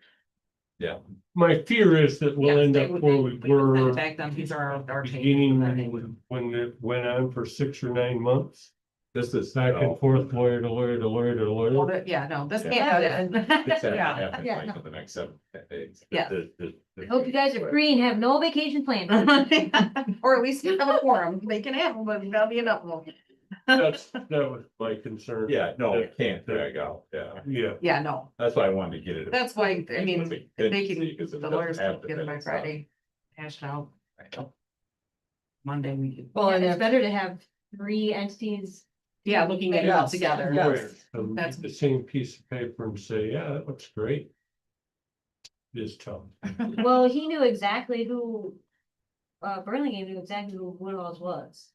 Yeah. My fear is that we'll Yes, end they up would- where they we would send it were Back then, these are our beginning changes. when it went on for 6 or 9 months. This is. Back and no, forth, lawyer to lawyer to lawyer to Well, lawyer. Yeah, no, this Yeah. can't happen. It's Yeah. happening Yeah, like no. for the next 7 days. Yeah. I hope you guys are free and have no vacation planned. Or at least have a forum, they can have them, but that'll be enough of them. That was my concern. Yeah, no, it can't drag out, yeah. Yeah, Yeah, no, That's why I wanted to get it. that's why, I mean, if they can, Because if it the doesn't lawyers can happen, get it then by it's not. Friday, hash it out. Monday we could. Well, and it's better to have 3 entities. Yeah, looking at it all Yes, together. lawyers, so That's- the same piece of paper and say, yeah, that looks great. It is tough. Well, he knew exactly who, Burlingame knew exactly who Woodall's was.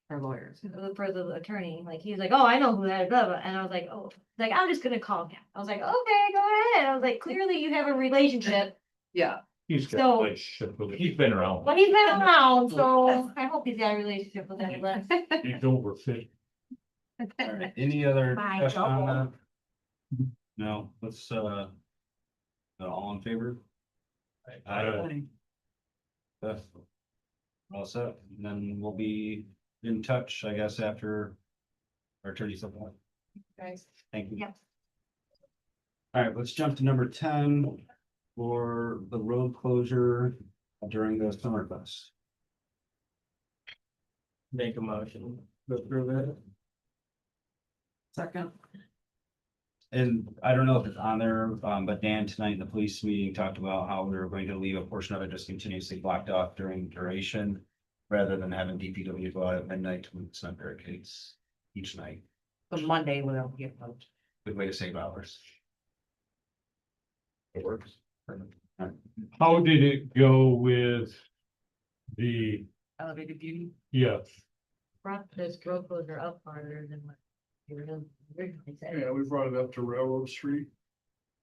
For lawyers. For the attorney, like, he was like, oh, I know who that is, blah, blah, and I was like, oh, like, I'm just gonna call him. I was like, okay, go ahead. I was like, clearly you have a relationship. Yeah, He's got So- a relationship with He's been around. Well, he's been around, so I hope he's got a relationship with anyone. He's over 50. All right, any other By discussion on double. that? No, let's, all in favor? Aye. We're all set, and then we'll be in touch, I guess, after our attorney supplement. Guys. Thank you. Yep. All right, let's jump to number 10 for the road closure during the summer fest. Make a motion to approve it. second, And I don't know if it's on there, but Dan tonight in the police meeting talked about how we were going to leave a portion of it just continuously blocked off during duration. Rather than having DPW go out at midnight to move some barricades each night. the Monday will get voted. Good way to save hours. It works. How did it go with the, Elevated beauty. yes, Brought this road closure up farther than what you were originally said. Yeah, we brought it up to Railroad Street.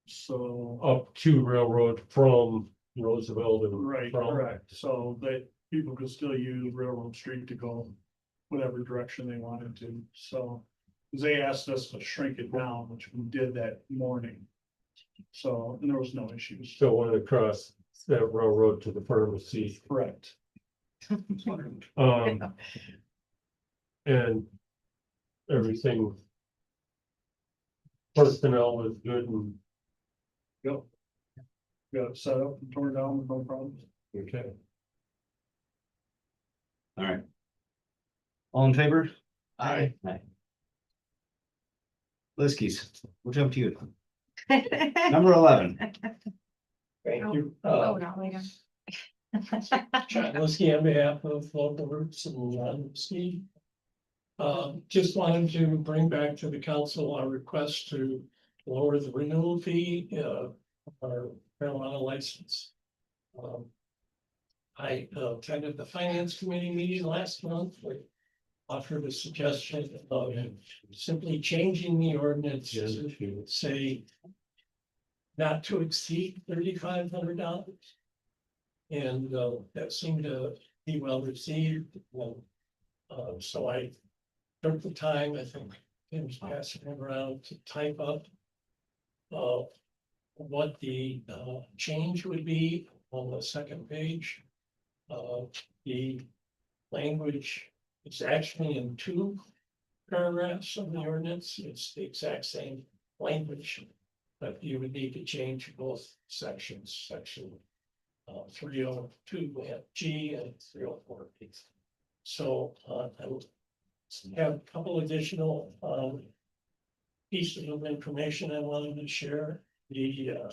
So, up to railroad from Roosevelt and right, from. correct, so that people could still use Railroad Street to go whatever direction they wanted to, so. 'Cause they asked us to shrink it down, which we did that morning. So, and there was no issues. So went across that railroad to the pharmacy. Correct. Um, and everything. Personnel was good and, Yep. Got it set up and torn down with no problems. okay. All right. All in favor? Aye. Aye. Liskis, we'll jump to you. Number 11. Thank you. Oh, no, later. John Liskey on behalf of Local Roots and John Liskey. Just wanted to bring back to the council our request to lower the renewal fee, of our marijuana license. I attended the finance committee meeting last month, we offered a suggestion of simply changing the ordinance to say not to exceed $3,500. And that seemed to be well received. So I took the time, I think, Tim's passing it around to type up what the change would be on the second page. The language is actually in 2 paragraphs of the ordinance. It's the exact same language, but you would need to change both sections, section 302 G and 304 P. So I will have a couple additional pieces of information I wanted to share. I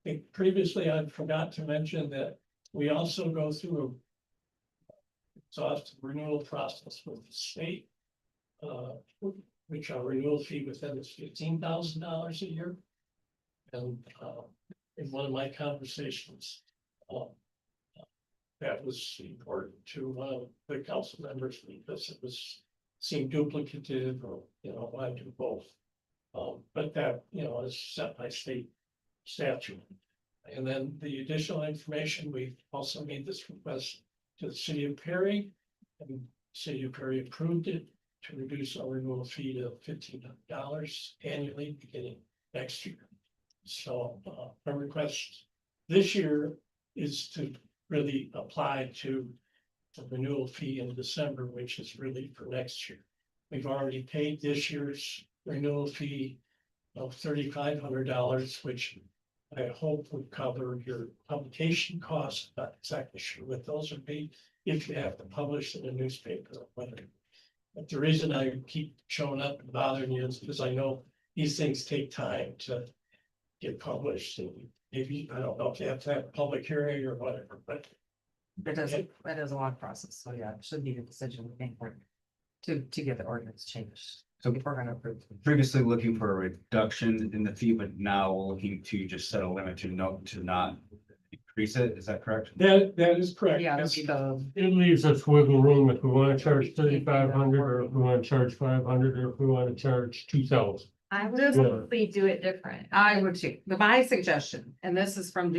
think previously I forgot to mention that we also go through a exhaustive renewal process with the state, which our renewal fee with them is $15,000 a year. And in one of my conversations, that was important to one of the council members because it seemed duplicative or, why do both? But that, is set by state statute. And then the additional information, we also made this request to the city of Perry. And city of Perry approved it to reduce our renewal fee to $1,500 annually beginning next year. So our request this year is to really apply to the renewal fee in December, which is really for next year. We've already paid this year's renewal fee of $3,500, which I hope would cover your publication costs. Not exactly sure what those would be if you have to publish in a newspaper or whatever. But the reason I keep showing up and bothering you is because I know these things take time to get published. And maybe, I don't know if you have to have a public hearing or whatever, but It is a long process, so yeah, it should be a decision we make to get the ordinance changed. So If we're gonna approve. previously looking for a reduction in the fee, but now looking to just set a limit to not increase it. Is that correct? that is correct. Yeah, That's- that'd be It leaves us wiggle room if we wanna charge 3,500, or if we wanna charge 500, or if we wanna charge 2,000. I would This- probably do it different. I would too. My suggestion, and this is from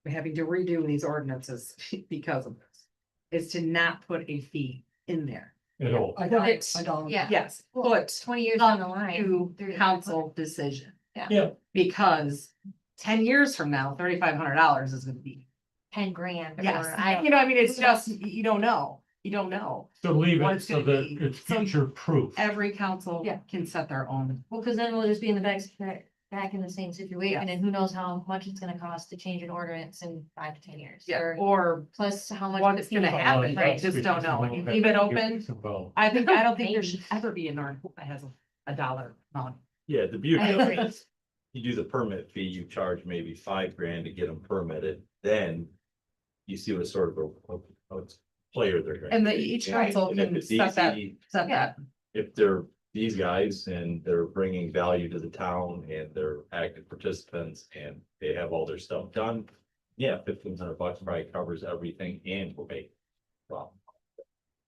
having to redo these ordinances because of this, is to not put a fee in there. At all. I Put don't, it- I don't. Yeah. Yes, Well, put 20 years down the up line. to they're- council decision. Yeah, Because 10 years from now, $3,500 is gonna be, 10 grand. or yes, I don't- you know, I mean, it's just, you don't know, So leave What it it's so gonna that be. it's So- future proof. every council Yeah. can set their own. Well, cause then we'll just be in the back in the same situation, Yes. and who knows how much it's gonna cost to change an ordinance in 5 to 10 years. Or Plus how much. what's the gonna fee- happen, Right. just don't know. You leave it open. I don't think there should ever be an ordinance that has a dollar amount. Yeah, the beauty I of it agree. is, you do the permit fee, you charge maybe $5,000 to get them permitted, then you see what sort of a player they're. gonna And be. each And council if can it's set that, easy, set that. if they're these guys and they're bringing value to the town and they're active participants and they have all their stuff done. Yeah, $1,500 probably covers everything and will make. Well.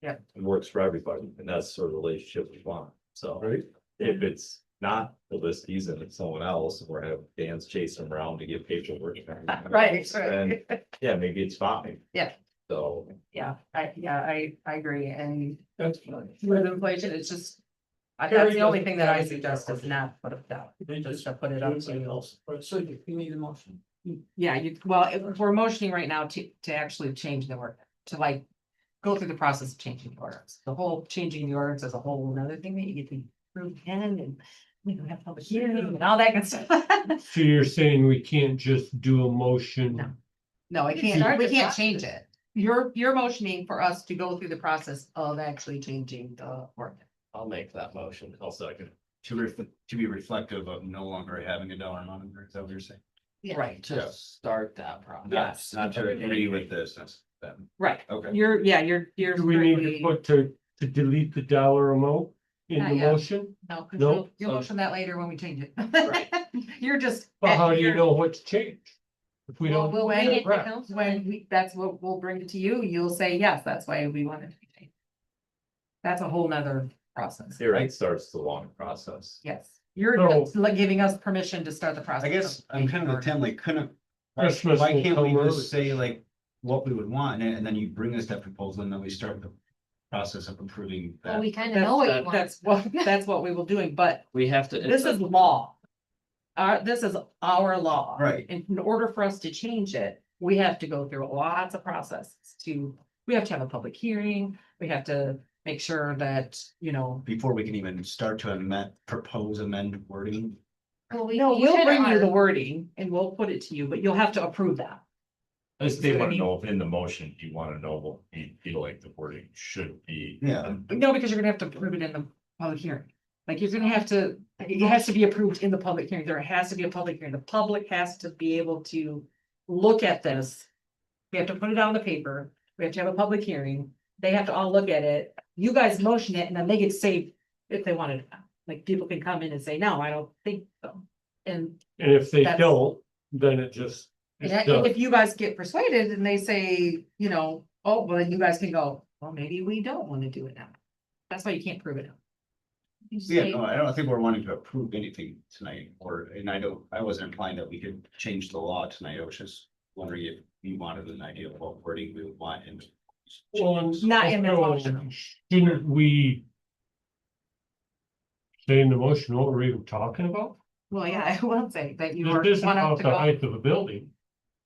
Yeah. It works for everybody and that's sort of the relationship we want. So Right. if it's not the listies and it's someone else, and we're having Dan's chasing them around to get paperwork. Right, Then, yeah, maybe it's fine. Yeah. So. Yeah, I agree, and that's fine. with inflation, it's just. That's the only thing that I suggest is not put it down, They just to put it up Everything to. else, but so you need a motion. Yeah, if we're motioning right now to actually change the word, to like. Go through the process of changing the orders, the whole changing the orders is a whole another thing that you get to approve again and. We don't have public hearing and all that good stuff. So you're saying we can't just do a motion? No. No, We can start we the can't process. change it. You're motioning for us to go through the process of actually changing the ordinance. I'll make that motion. I'll second. To be reflective of no longer having a dollar amount in there. Is that what you're saying? Yeah. Right, to Yeah. start that process. Yes. Not to agree with this, that's them. Right, Okay. you're. Do we need to put to delete the dollar amount in Not the yet. motion? No, 'cause No? you'll motion that later when we change it. Right. You're just. But how do you you're- know what's changed? If we Well, don't. we'll when- bring it to Right. council. When that's what we'll bring it to you, you'll say, yes, that's why we wanted to be changed. That's a whole nother process. Here, it starts the long process. Yes, you're So- just like giving us permission to start the process. I guess I'm kind of a ten, like, Christmas why will can't we come early. just say like what we would want, and then you bring us that proposal, and then we start the process of approving Well, that. we kind of know what you want. That's what we will doing, but We have to. this is law. This is our law. Right. And in order for us to change it, we have to go through lots of processes we have to have a public hearing, we have to make sure that, Before we can even start to amend wording. Well, no, you we'll kinda bring you the are. wording and we'll put it to you, but you'll have to approve that. I just they So, I want to mean- know if in the motion, you want to know what you feel like the wording should be. Yeah. No, because you're gonna have to approve it in the public hearing. Like, you're gonna have to, it has to be approved in the public hearing. There has to be a public hearing. The public has to be able to look at this. We have to put it on the paper. We have to have a public hearing. They have to all look at it. You guys motion it and then they get to say if they wanted it. Like, people can come in and say, no, I don't think so. And And if they That's- don't, then it just. it's done. if you guys get persuaded and they say, oh, well, then you guys can go, well, maybe we don't wanna do it now. That's why you can't prove it now. Yeah, no, I don't think we're wanting to approve anything tonight, and I wasn't implying that we could change the law tonight. I was just wondering if you wanted an idea of what wording we would want and. Not in the Also, motion. shouldn't we say in the motion what we're even talking about? Well, yeah, I will say that you This are. isn't want us about to the go height of the building.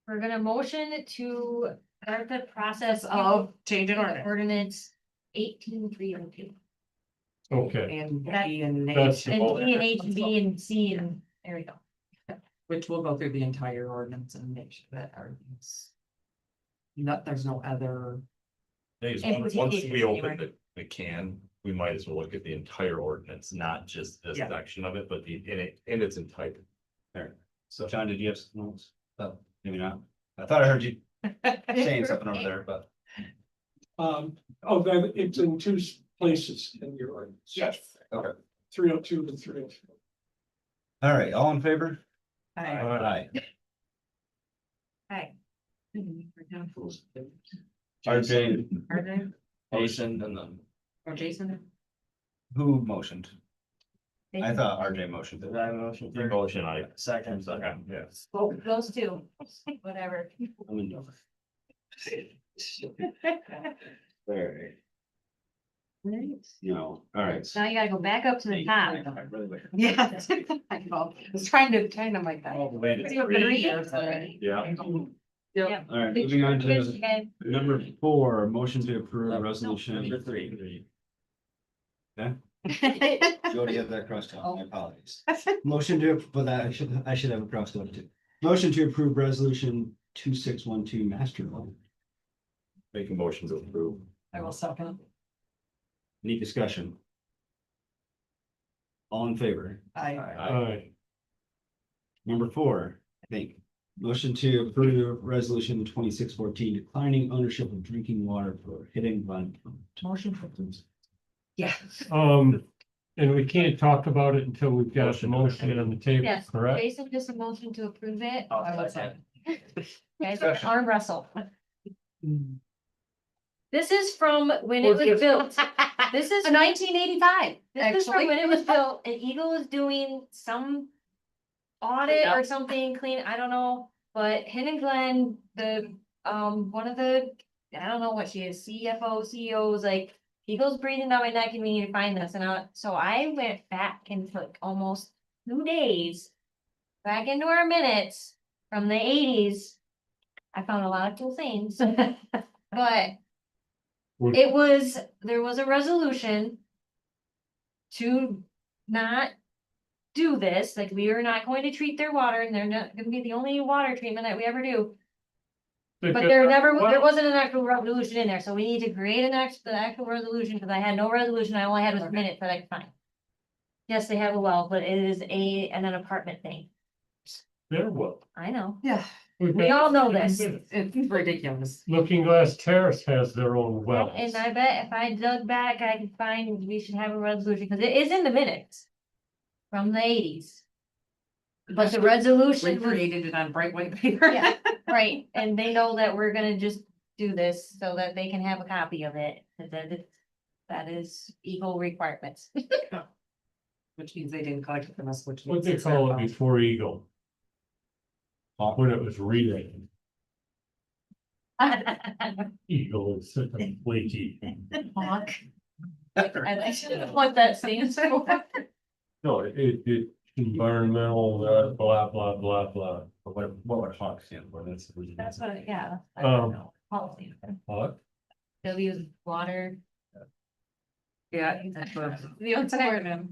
We're gonna motion to start the process Of changing ordinance ordinance 18-302. Okay, and That- B and that's H, the And E and H and B and C and there we go. which will go through the entire ordinance and make sure that our. Not, there's no other. Days, And once we we open anyway. the can, we might as well look at the entire ordinance, not just this Yeah. section of it, but in its entirety. There. So John, did you have something else? Oh, maybe not. I thought I heard you saying something over there, but. That it's in two places in your ordinance. Yes. Okay. 302 and 303. All right, all in favor? Hi. Aye. Hi. RJ, Are they, Motion and then. or Jason? who motioned? I thought RJ motioned. Did I motion? Your motion, I. Second. Second, yes. Those two, whatever. There. No, all right. Now you gotta go back up to the top. Yeah. I know, I was trying to like that. All the way to Three. Yeah. Yeah. All right, moving on to Okay. number 4, motion to approve resolution. Number 3. Jody had that crossed out, my apologies. Motion to, but that I should have a crossed out too. Motion to approve resolution 2612 master plan. Make a motion to approve. I will second. Any discussion? All in favor? aye, Number 4, I think. Motion to approve resolution 2614 declining ownership of drinking water for Hidden Glen. Motion. Yeah. and we can't talk about it until we've got the Motion. motion on the table, Yes, correct? Jason, just a motion to approve it. I will second. Guys, arm wrestle. This is from when it was built. This is 1985. This is from when it was built, and Eagle was doing some audit or something clean, I don't know, but Hidden Glen, the, one of the, I don't know what she is, CFO, CEO was like, Eagle's breathing down my neck and we need to find this, and so I went back and took almost 2 days back into our minutes from the 80s. I found a lot of cool things, but there was a resolution to not do this, like we are not going to treat their water and they're not gonna be the only water treatment that we ever do. But there wasn't an actual resolution in there, so we need to create the actual resolution, because I had no resolution, I only had was minutes that I could find. Yes, they have a well, but it is an apartment thing, There, well. I know, Yeah, we all know this. it's ridiculous. Looking Glass Terrace has their own well. And I bet if I dug back, I could find, we should have a resolution, because it is in the minutes. From the 80s. But the resolution was, Recreated it on bright white paper. yeah, right, and they know that we're gonna just do this so that they can have a copy of it, that is equal requirements. Which means they didn't collect it from us, which. What means they it's call their it fault. before Eagle. When it was renamed, Eagle is such a flaky. Hawk. I should have what that stands for. No, it environmental, blah, blah, blah, blah. What would Hawk stand for? That's. That's what, yeah. I don't know. Policy. What? W is water. Yeah. That's what. The entire.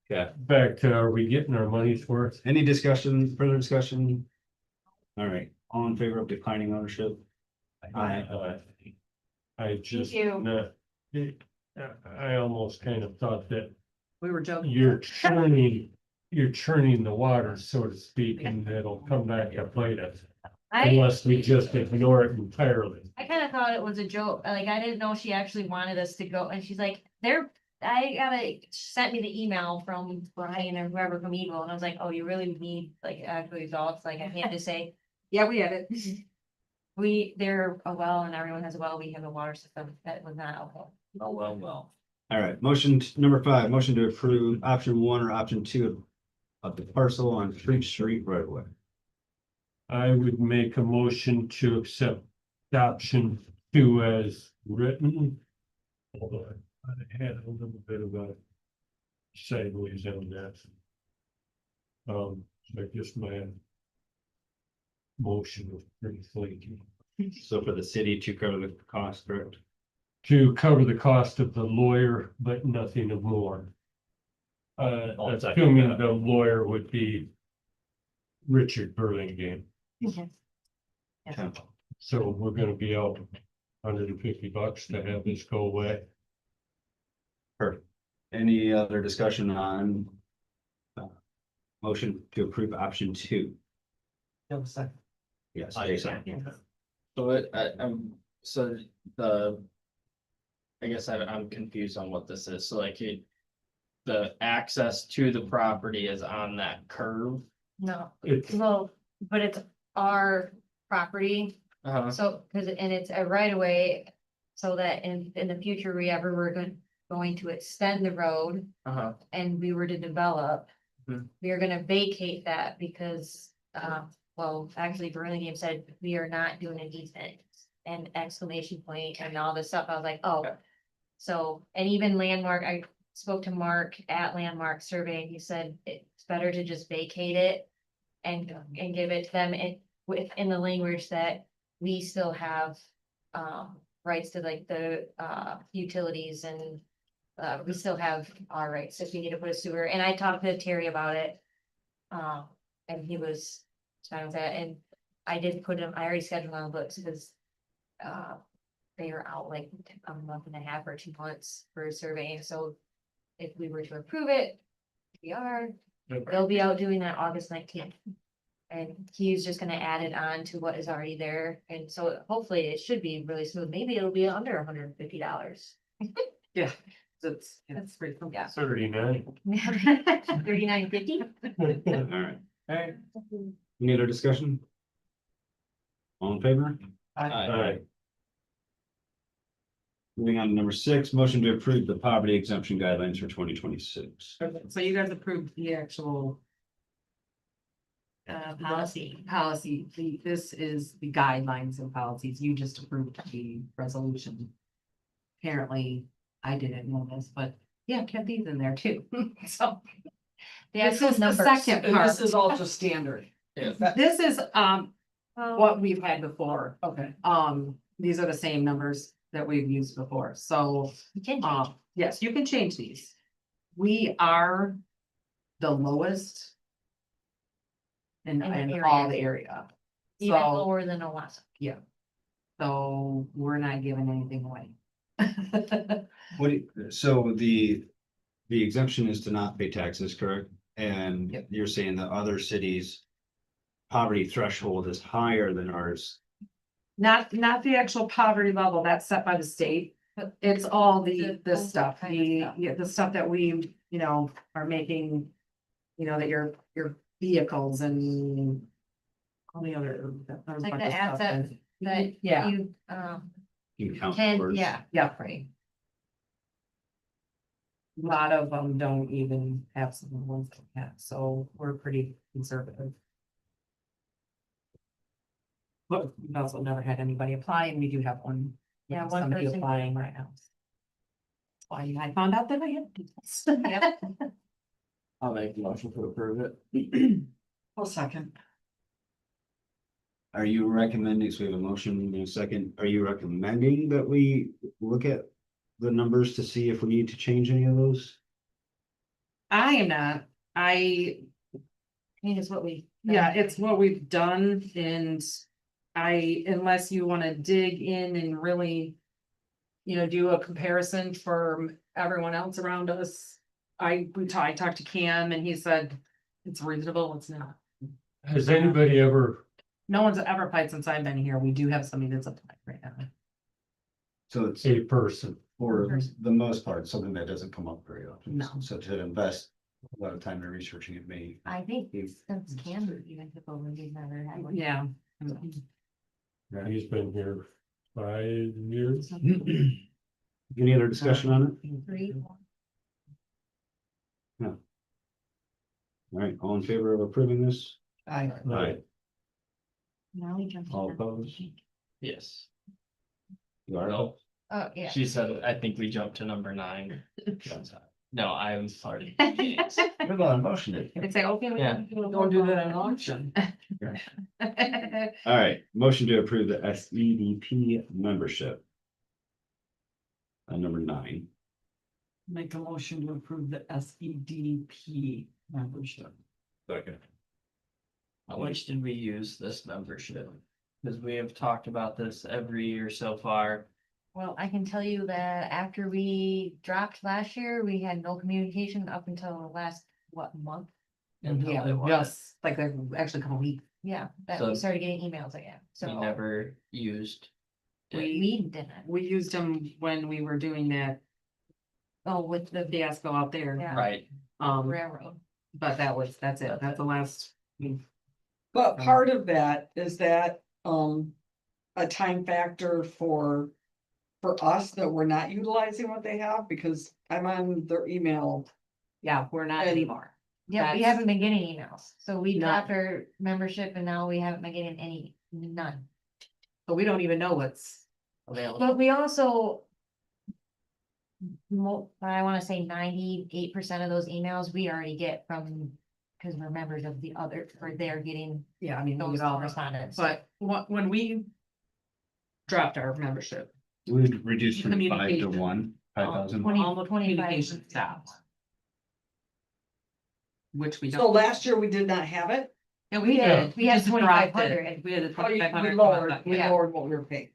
Yeah. Back to, are we getting our money's worth? Any discussion, further discussion? All right, all in favor of declining ownership? I just, you. I almost kind of thought that We were joking. you're churning the water, so to speak, and it'll come back to bite us. Unless we just ignore it entirely. I kind of thought it was a joke, like, I didn't know she actually wanted us to go, and she's like, sent me the email from Brian or whoever from Eagle, and I was like, oh, you really need, like, actual results, like, I can't just say, Yeah, we had it. they're a well, and everyone has a well, we have a water system, that was not okay. Oh, well. All right, number 5, motion to approve option 1 or option 2 of the parcel on Free Street right away. I would make a motion to accept option 2 as written. Hold on, I had a little bit of a sideways on that. I guess my motion was pretty flaky. So for the city to cover the cost, correct? To cover the cost of the lawyer, but nothing of more. I'll second Assuming that. the lawyer would be Richard Burlingame. Yes. Okay. So we're gonna be out $150 to have this go away. Perfect. Any other discussion on motion to approve option 2? No, second. Yes. I Jason. second. So so I guess I'm confused on what this is. So like the access to the property is on that curve. No, It's well, but it's our property, Uh-huh. so, and it's a right of way. So that in the future, we're going to extend the road Uh-huh. and we were to develop. Mhm. We are gonna vacate that because, well, actually Burlingame said we are not doing an easement. And exclamation point and all this stuff, I was like, oh. Okay. So, and even Landmark, I spoke to Mark at Landmark Survey, and he said it's better to just vacate it. And give it to them within the language that we still have, rights to like the, utilities and. We still have our rights if we need to put a sewer, and I talked to Terry about it. And he was fine with that, and I did put him, I already scheduled on the books because. They are out like a month and a half or 2 months for surveying, so. If we were to approve it, we are, they'll be out doing that August 19th. And he's just gonna add it on to what is already there, and so hopefully it should be really smooth, maybe it'll be under $150. Yeah, that's pretty cool. Yeah. 39. 39.50. All right. Hey. Any other discussion? All in favor? Aye. Moving on to number 6, motion to approve the poverty exemption guidelines for 2026. So you guys approved the actual Policy. This is the guidelines and policies. You just approved the resolution. Apparently, I didn't know this, but yeah, Kathy's in there too. So The this actual is the numbers. second And part. this is all just standard. Yeah. This is Well, what we've had before. Okay. These are the same numbers that we've used before. So you can change. yes, you can change these. We are the lowest in In the all the area. Even So, lower than Owasco. so we're not giving anything away. So the exemption is to not pay taxes, correct? And Yep. you're saying that other cities' poverty threshold is higher than ours. Not the actual poverty level, that's set by the state. It's all the stuff, the stuff that we, are making. That your vehicles and. All the other. there's a Like bunch the of stuff assets and- that Yeah, you, You can count can, towards. yeah, yeah, right. A lot of them don't even have some of the ones that we have, so we're pretty conservative. But we've also never had anybody apply, and we do have one. Yeah, one somebody person. applying right now. That's why I found out that I had to do this. Yep. I'll make the motion to approve it. Well, second. Are you recommending, so we have a motion in a second, are you recommending that we look at the numbers to see if we need to change any of those? I am not, I mean, it's what we. yeah, it's what we've done, and unless you wanna dig in and really. Do a comparison for everyone else around us. I talked to Cam and he said, it's reasonable, it's not. Has anybody ever, No one's ever applied since I've been here, we do have somebody that's applied right now. So it's a person, for the most part, something that doesn't come up very often. No. So to invest a lot of time in researching it may. I think since Canberra even took over, we've never had one. Yeah. he's been here 5 years. Any other discussion on it? 3. All right, all in favor of approving this? I, Aye. Now we jump. to All number opposed? 9. Yes. You are? No, Oh, yeah. she said, I think we jumped to number 9. No, I'm sorry. We're going motion it. It's like, okay, we Yeah. don't do that in auction. All right, motion to approve the SEDP membership. Number 9. make a motion to approve the SEDP membership. Second. How much did we use this membership? Because we have talked about this every year so far. Well, I can tell you that after we dropped last year, we had no communication up until the last, what, month? Until Yeah, it was. yes, like actually a couple weeks. Yeah, that So- we started getting emails again, We so never used. it. we didn't. We used them when we were doing that Oh, with the fiasco out there. Yeah. Right, railroad. But that's it. That's the last. But part of that is that, a time factor for us that we're not utilizing what they have, because I'm on their email. Yeah, we're not And- anymore. Yeah, we That's- haven't been getting emails, so we None. dropped our membership and now we haven't been getting none. But we don't even know what's available. But we also. I wanna say 98% of those emails we already get from, cause we're members of the other, or they're getting Yeah, I mean, we those get all that. correspondence. But when we dropped our membership, We reduced from 5 to Communication. 1, 5,000. 20 all the 25. communication stopped. Which we So don't. last year we did not have it. Yeah, we had just dropped it. 2,500. We had a We 2,500. lowered, we Yeah. lowered what we were paying.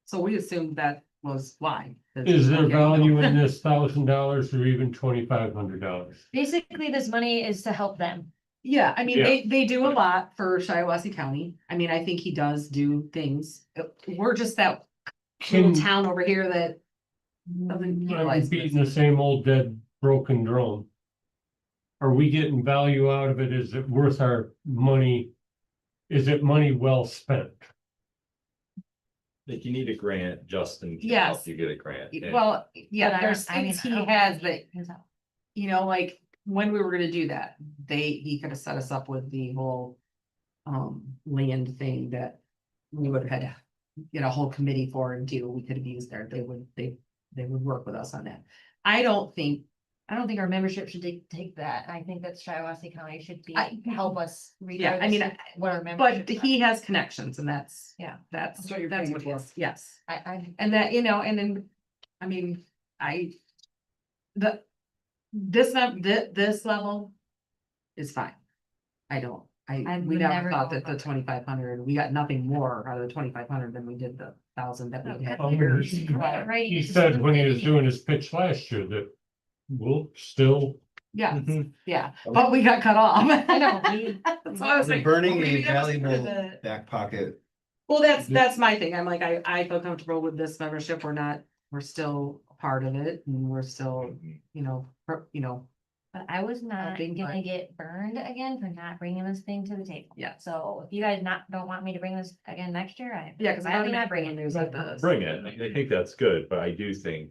So we assumed that was why. Is there value in this $1,000 or even $2,500? Basically, this money is to help them. Yeah, I mean, Yeah. they do a lot for Shiawassee County. I mean, I think he does do things. We're just that little Can, town over here that doesn't I'm utilize beating this. the same old dead broken drum. Are we getting value out of it? Is it worth our money? Is it money well spent? If you need a grant, Justin can Yes. help you get a grant. and- Well, But yeah, there's I mean, things he I don't- has that, you know, like, when we were gonna do that, he could have set us up with the whole. Land thing that we would have had to get a whole committee for and do, we could have used there, they would work with us on that. I don't think, our membership should take that. I think that Shiawassee County should be, help us. yeah, I mean, regardless of what our but membership. he has connections and that's. Yeah. That's That's what you're that's paying what he for. is, yes. I, And that, you know, and then, I mean, this level is fine. I I we would never never thought go that the above that. 2,500, we got nothing more out of the 2,500 than we did the 1,000 that we had. Oh, here. Right. He said when he was doing his pitch last year that we'll still. Yeah, Mhm. yeah, but we got cut off. I know, we- That's what I was They're like, burning well, a maybe that was part of valuable the- back pocket. Well, that's my thing. I'm like, I feel comfortable with this membership. We're still a part of it and we're still, you know, But I was not think gonna like- get burned again for not bringing this thing to the table. Yeah. So if you guys don't want me to bring this again next year, yeah, because I'm gladly not not bringing bringing news like this. Bring it. I think that's good, but I do think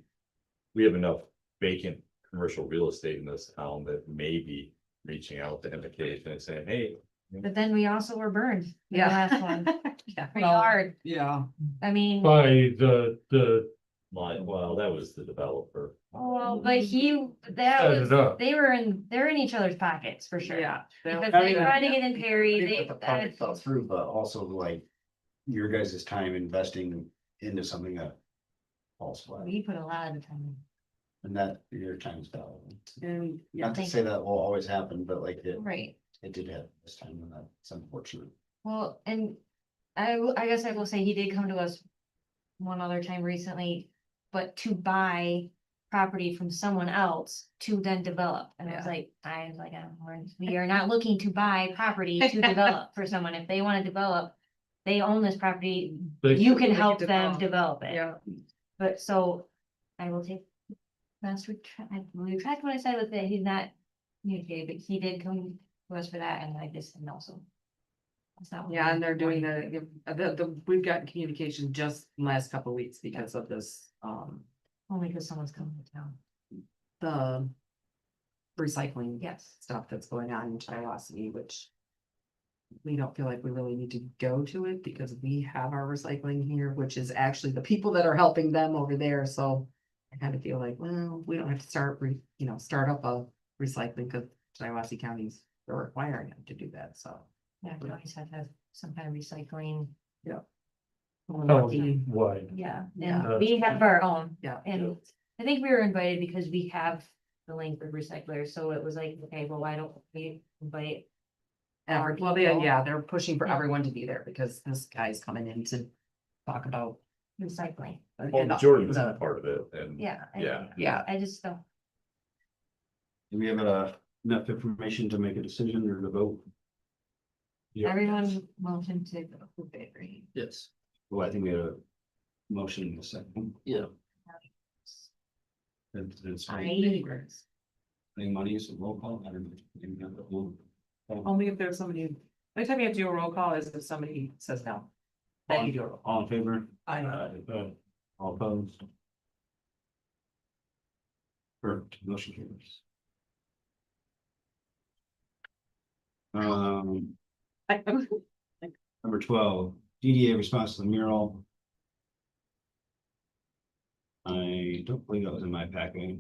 we have enough vacant commercial real estate in this town that may be reaching out to McKay and saying, hey. But then we also were burned. in the Yeah. Last one, Yeah. pretty Well, hard. Yeah, I mean, By the, Well, that was the developer. well, but that Set it was, up. they're in each other's pockets for sure. Yeah. Because I they mean, tried to get in Perry, Maybe they, the project fell through, but also like your guys' time investing into something that falls flat, we put a lot of time. and that your time is valuable. And yeah, Not to thank say that will always happen, but like Right. it did happen this time, and that's unfortunate. Well, and I guess I will say he did come to us one other time recently, but to buy property from someone else to then develop. And Yeah. we are not looking to buy property to develop for someone. If they want to develop, they own this property, you can help them develop it. yeah, But so I will take. I will retract what I said with that. He's not communicated, but he did come to us for that and I just said no, so. that's not what yeah, and we they're doing wanted. we've gotten communication just in the last couple of weeks because of this, Only because someone's coming to town. the recycling Yes. stuff that's going on in Shiawassee, which we don't feel like we really need to go to it because we have our recycling here, which is actually the people that are helping them over there, so I kind of feel like, well, we don't have to start up a recycling because Shiawassee County's they're requiring them to do that, so. Yeah, we always have to have some kind of recycling. Why? Yeah, Yeah. and we have our own. Yeah. And I think we were invited because we have the Laingsburg recyclers, so it was like, okay, well, why don't we invite? Our Well, people. they're pushing for Yeah. everyone to be there because this guy's coming in to talk about. Recycling, Well, majority was a part of it, and yeah. Yeah. I just don't, Do we have enough information to make a decision or to vote? Yeah. everyone motioned to go with it, right? Yes. Well, I think we had a motion in a second. Yeah. It's I, any money is a roll call. I don't know. Maybe not that long. Only if there's somebody, every time you have to do a roll call is if somebody says no. Then you do a roll. All in favor? I All opposed? Perfect, motion carries. Number 12, DDA response to the mural. I don't believe that was in my packet.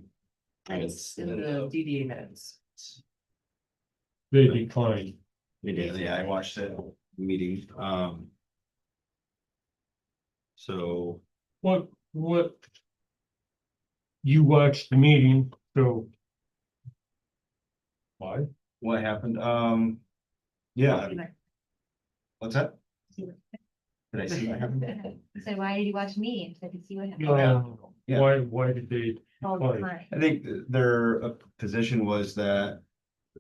It's in the DDA minutes. They declined. They did, yeah, I watched that meeting, so, What? You watched the meeting, so. Why? what happened, yeah, what's that? Did I see what happened? so why did you watch me if I could see what happened? Yeah. Why did they? Oh, decline? fine. I think their position was that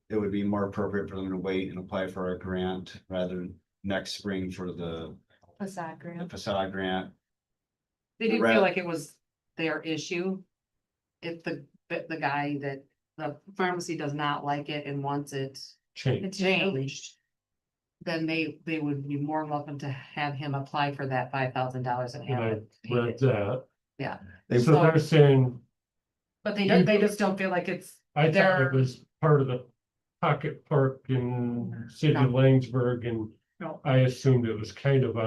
it would be more appropriate for them to wait and apply for a grant rather than next spring for the Facade group. facade grant. They didn't Right. feel like it was their issue. If the guy that, the pharmacy does not like it and wants it Change. changed. Then they would be more than welcome to have him apply for that $5,000 and And have I it read painted. that. Yeah, So they're saying, but they just don't feel like it's. I thought They're- it was part of the pocket park in city of Laingsburg, and No. I assumed it was kind of on.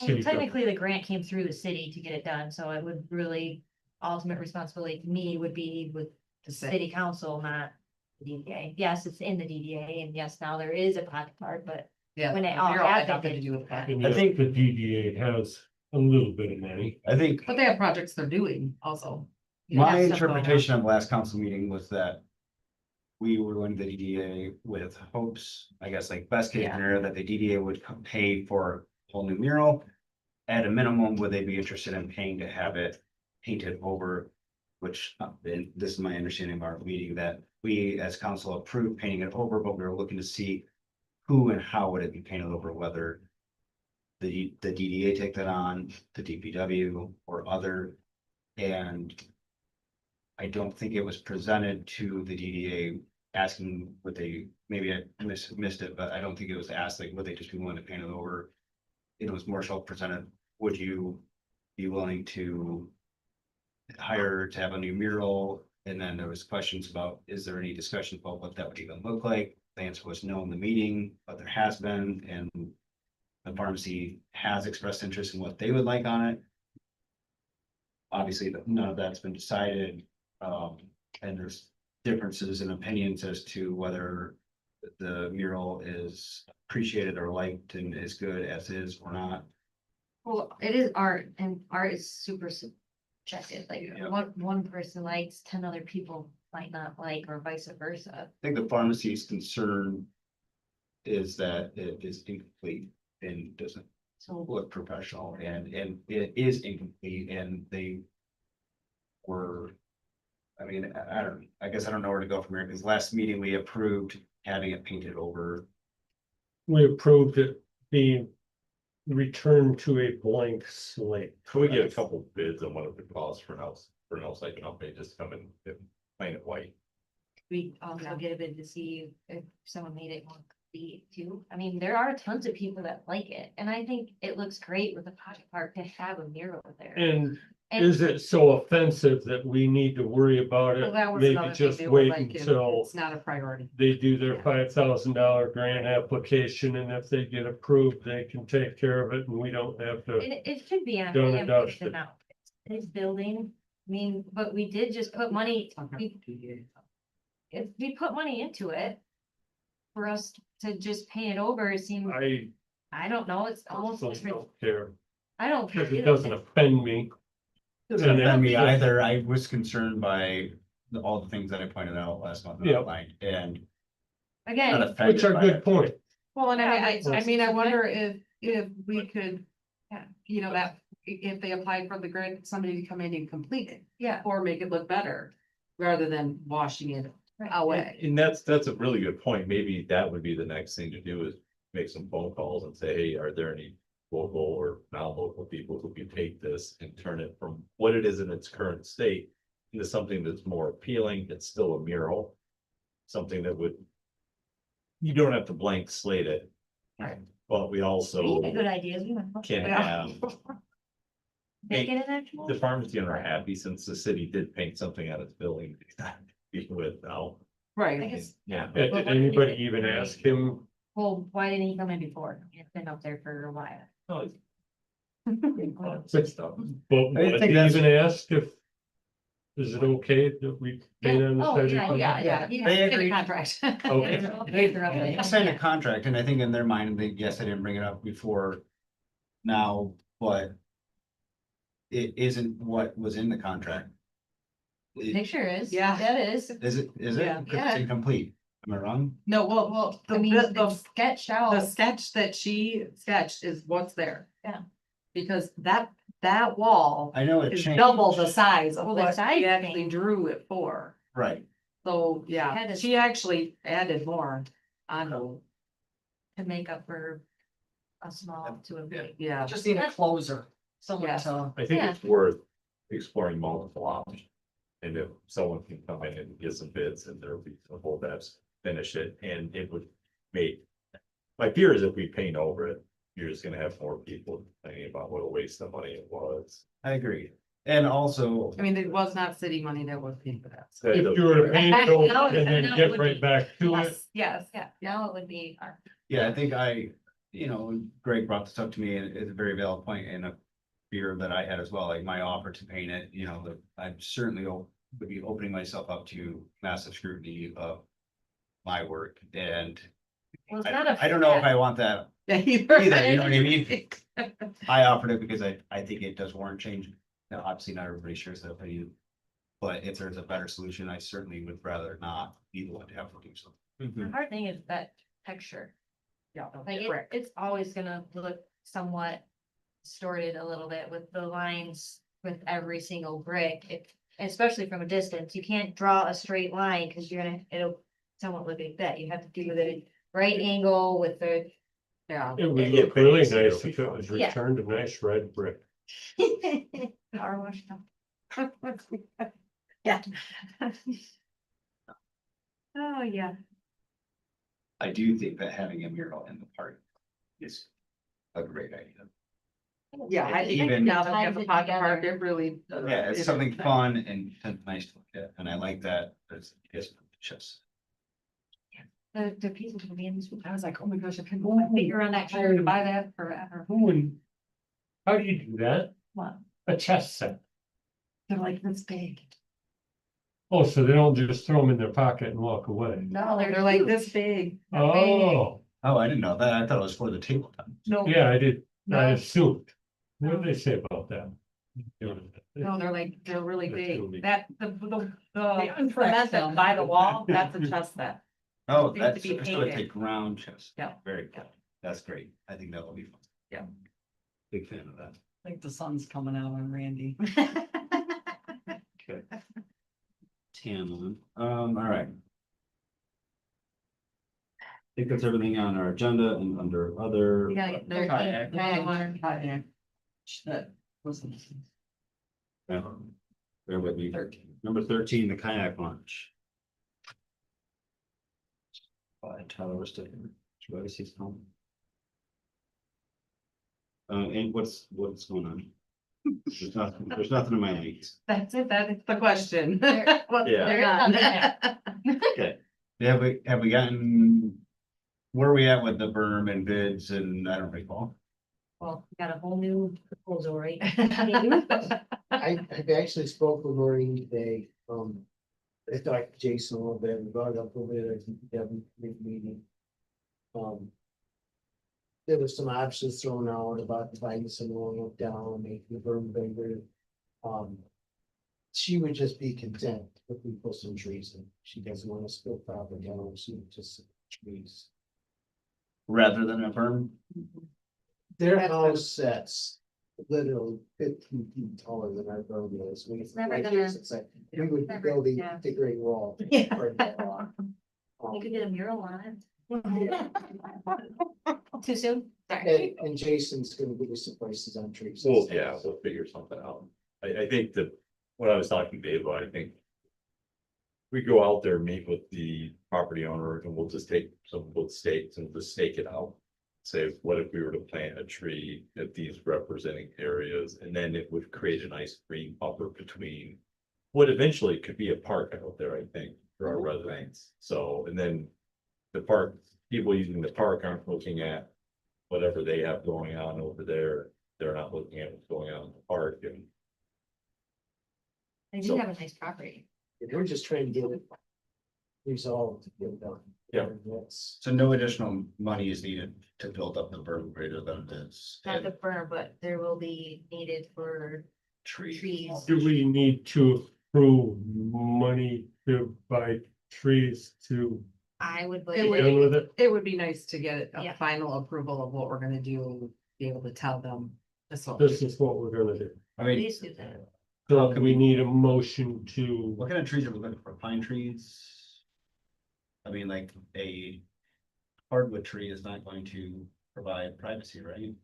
Well, city government. technically, the grant came through the city to get it done, so it would really, ultimate responsibility to me would be with the city council, not the DDA. Yes, it's in the DDA, and yes, now there is a pocket park, but Yeah. when it all Mural had happened, nothing to do with that. And I yes, think- the DDA has a little bit of money. I think But they have projects they're doing also. You know, my have stuff going on. interpretation of last council meeting was that we were going to the DDA with hopes, I guess, like best case Yeah. scenario, that the DDA would pay for a whole new mural. At a minimum, would they be interested in paying to have it painted over? Which, and this is my understanding of our meeting, that we as council approved painting it over, but we were looking to see who and how would it be painted over, whether the DDA take that on, the DPW or other, and I don't think it was presented to the DDA asking what they, maybe I missed it, but I don't think it was asked, like, would they just be willing to paint it over? It was more so presented, would you be willing to hire to have a new mural? And then there was questions about, is there any discussion about what that would even look like? The answer was no in the meeting, but there has been, and the pharmacy has expressed interest in what they would like on it. Obviously, none of that's been decided, and there's differences in opinions as to whether the mural is appreciated or liked and is good as is or not. well, it is art, and art is super subjective, like, Yeah. what one person likes, 10 other people might not like, or vice versa. I think the pharmacy's concern is that it is incomplete and doesn't So, look professional, and it is incomplete, and they were, I mean, I guess I don't know where to go from here, because last meeting we approved having it painted over. We approved it being returned to a blank slate. Could we get a couple bids on what it would cost for an outside company, just come in and paint it white? we also get a bid to see if someone made it more complete too. I mean, there are tons of people that like it, and I think it looks great with the pocket park to have a mural there. And And is it so offensive that we need to worry about Well, it? that was Maybe another thing, just they were wait like, until it's not a priority. they do their Yeah. $5,000 grant application, and if they get approved, they can take care of it, and we don't have to. it should be on Done and him, dusted. now. His building, I mean, but we did just put money, if we put money into it. For us to just pay it over, it seems, I don't know, it's almost, Don't care, I don't care. because it either. doesn't offend me. Doesn't And offend me then- either. I was concerned by all the things that I pointed out last month. Yeah. Online, and not Again, offended Which are by good it. point. Well, and Yeah, I mean, I it's- wonder if we could, you know, that if they applied for the grant, somebody to come in and complete it. yeah. Or make it look better, rather than washing it away. And that's a really good point. Maybe that would be the next thing to do is make some phone calls and say, hey, are there any local or non-local people who can take this and turn it from what it is in its current state into something that's more appealing. It's still a mural. Something that would, you don't have to blank slate it. Right. But we also We had good ideas. We went. can Yeah. have, Make it an actual. the farmers union are happy since the city did paint something on its building. With now, I Right, guess, yeah. Did anybody even ask him? well, why didn't he come in before? It's been up there for a while. Oh, But stuff. what I think did he that's- even ask if? Is it okay that we paint on the Oh, side? yeah, of the- yeah. Yeah. They in a agreed. contract. Okay. I signed a contract, and I think in their mind, they, yes, I didn't bring it up before now, but it isn't what was in the contract. Picture is. Yeah. That is. Is it, Yeah. 'Cause it's incomplete, am I wrong? No, well, I mean, the the sketch out. sketch that she sketched is what's there. Yeah. Because that wall I know it is changed. double the size of Well, the what size we actually changed. drew it for. Right, So, Had yeah, to- she actually added more on the, To make up for a small to a big. yeah. Just need a closer. Someone Yeah. to. I think Yeah. it's worth exploring multiple options. And if someone can come in and get some bids and they're reasonable, that's finish it and it would make. My fear is if we paint over it, you're just gonna have more people thinking about what a waste of money it was. I agree. And also, I mean, it was not city money that was paid for that. so. If you were to paint it over Now and then it get would right be- back to it. Yes, yes. Yeah, now it would be. yeah, I think Greg brought this up to me, and it's a very valid point and a fear that I had as well, like my offer to paint it, that I certainly would be opening myself up to massive scrutiny of my work, and Well, it's not a. I don't know if I want that Yeah, either, you know what I mean? I offered it because I think it does warrant change. Now, obviously, not everybody shares that opinion. But if there's a better solution, I certainly would rather not be the one to have to do something. The hard thing is that texture. Yeah. Like it's always gonna look somewhat distorted a little bit with the lines with every single brick. Especially from a distance, you can't draw a straight line because it'll somewhat look like that. You have to do the right angle with the. Yeah. It would It look really paints it, nice it'll be if it fun. was Yeah. returned a nice red brick. Power wash stuff. Yeah. Oh, yeah. I do think that having a mural in the park is a great idea. Yeah, I think Even- now that we have Ties a it pocket together. park, it really. Yeah, it's something fun and nice to look at, and I like that. It's just. The pieces will be in this. I was like, oh my gosh, I couldn't put my finger on that trigger to buy that forever. Who would? How do you do that? What? A chess set. They're like this big. Oh, so they don't just throw them in their pocket and walk away? No, they're like this big. Oh, Oh, I didn't know that. I thought it was for the tabletop. No, yeah, I did. I No. assumed. What did they say about that? no, they're really That's really- big. That, the untracked cement that's them. by the wall, that's a chest set. Oh, Seems to that's, be so it's a painted. ground chest. Yeah. Very good. That's great. I think that will be fun. Yeah. Big fan of that. I think the sun's coming out on Randy. Okay. Tan one. All right. I think that's everything on our agenda and under other. You gotta get there. Kayak. Kayak. Kayak. That wasn't. Bear with me. 13. Number 13, the kayak launch. By Tyler Sticker. Travis, he's home. And what's going on? There's nothing in my leads. That's it, that is the question. There- What's Yeah. going There is on? nothing Okay, Have we gotten, where are we at with the berm and bids and I don't recall? Well, we got a whole new proposal, right? I've actually spoke with Maureen today, I talked to Jason a little bit, we brought it up a little bit at the DPW meeting. There was some options thrown out about dividing some oil up down, making the berm bigger. She would just be content if we put some trees in, she doesn't want to split property down, she would just trees. Rather than a berm? Their That's house sets literally 15 feet taller than our berm is. It's never gonna- We would be Never- building yeah. the Great Wall. Yeah. right now. You could get a mural on it. Too soon? And Jason's gonna give us some prices on trees. well, yeah, we'll figure something out. I think that, what I was talking to Dave about, I think. We go out there, meet with the property owner, and we'll just take some wood stakes and just stake it out. Say, what if we were to plant a tree at these representing areas, and then it would create a nice green buffer between. What eventually could be a park out there, I think, for our residents, so, and then. The park, people using the park aren't looking at whatever they have going on over there, they're not looking at what's going on in the park and. They do So- have a nice property. We're just trying to get it resolved, to get it done. Yeah. That's, So no additional money is needed to build up the berm greater than it is. Not the burn, but there will be needed for trees. Do we need to approve money to buy trees to I would. It would- done with it? It would be nice to get Yeah. a final approval of what we're gonna do, be able to tell them. This one. This is what we're gonna do. I mean, Please do that. So we need a motion to, what kind of trees are we looking for? Pine trees? I mean, like a hardwood tree is not going to provide privacy, right?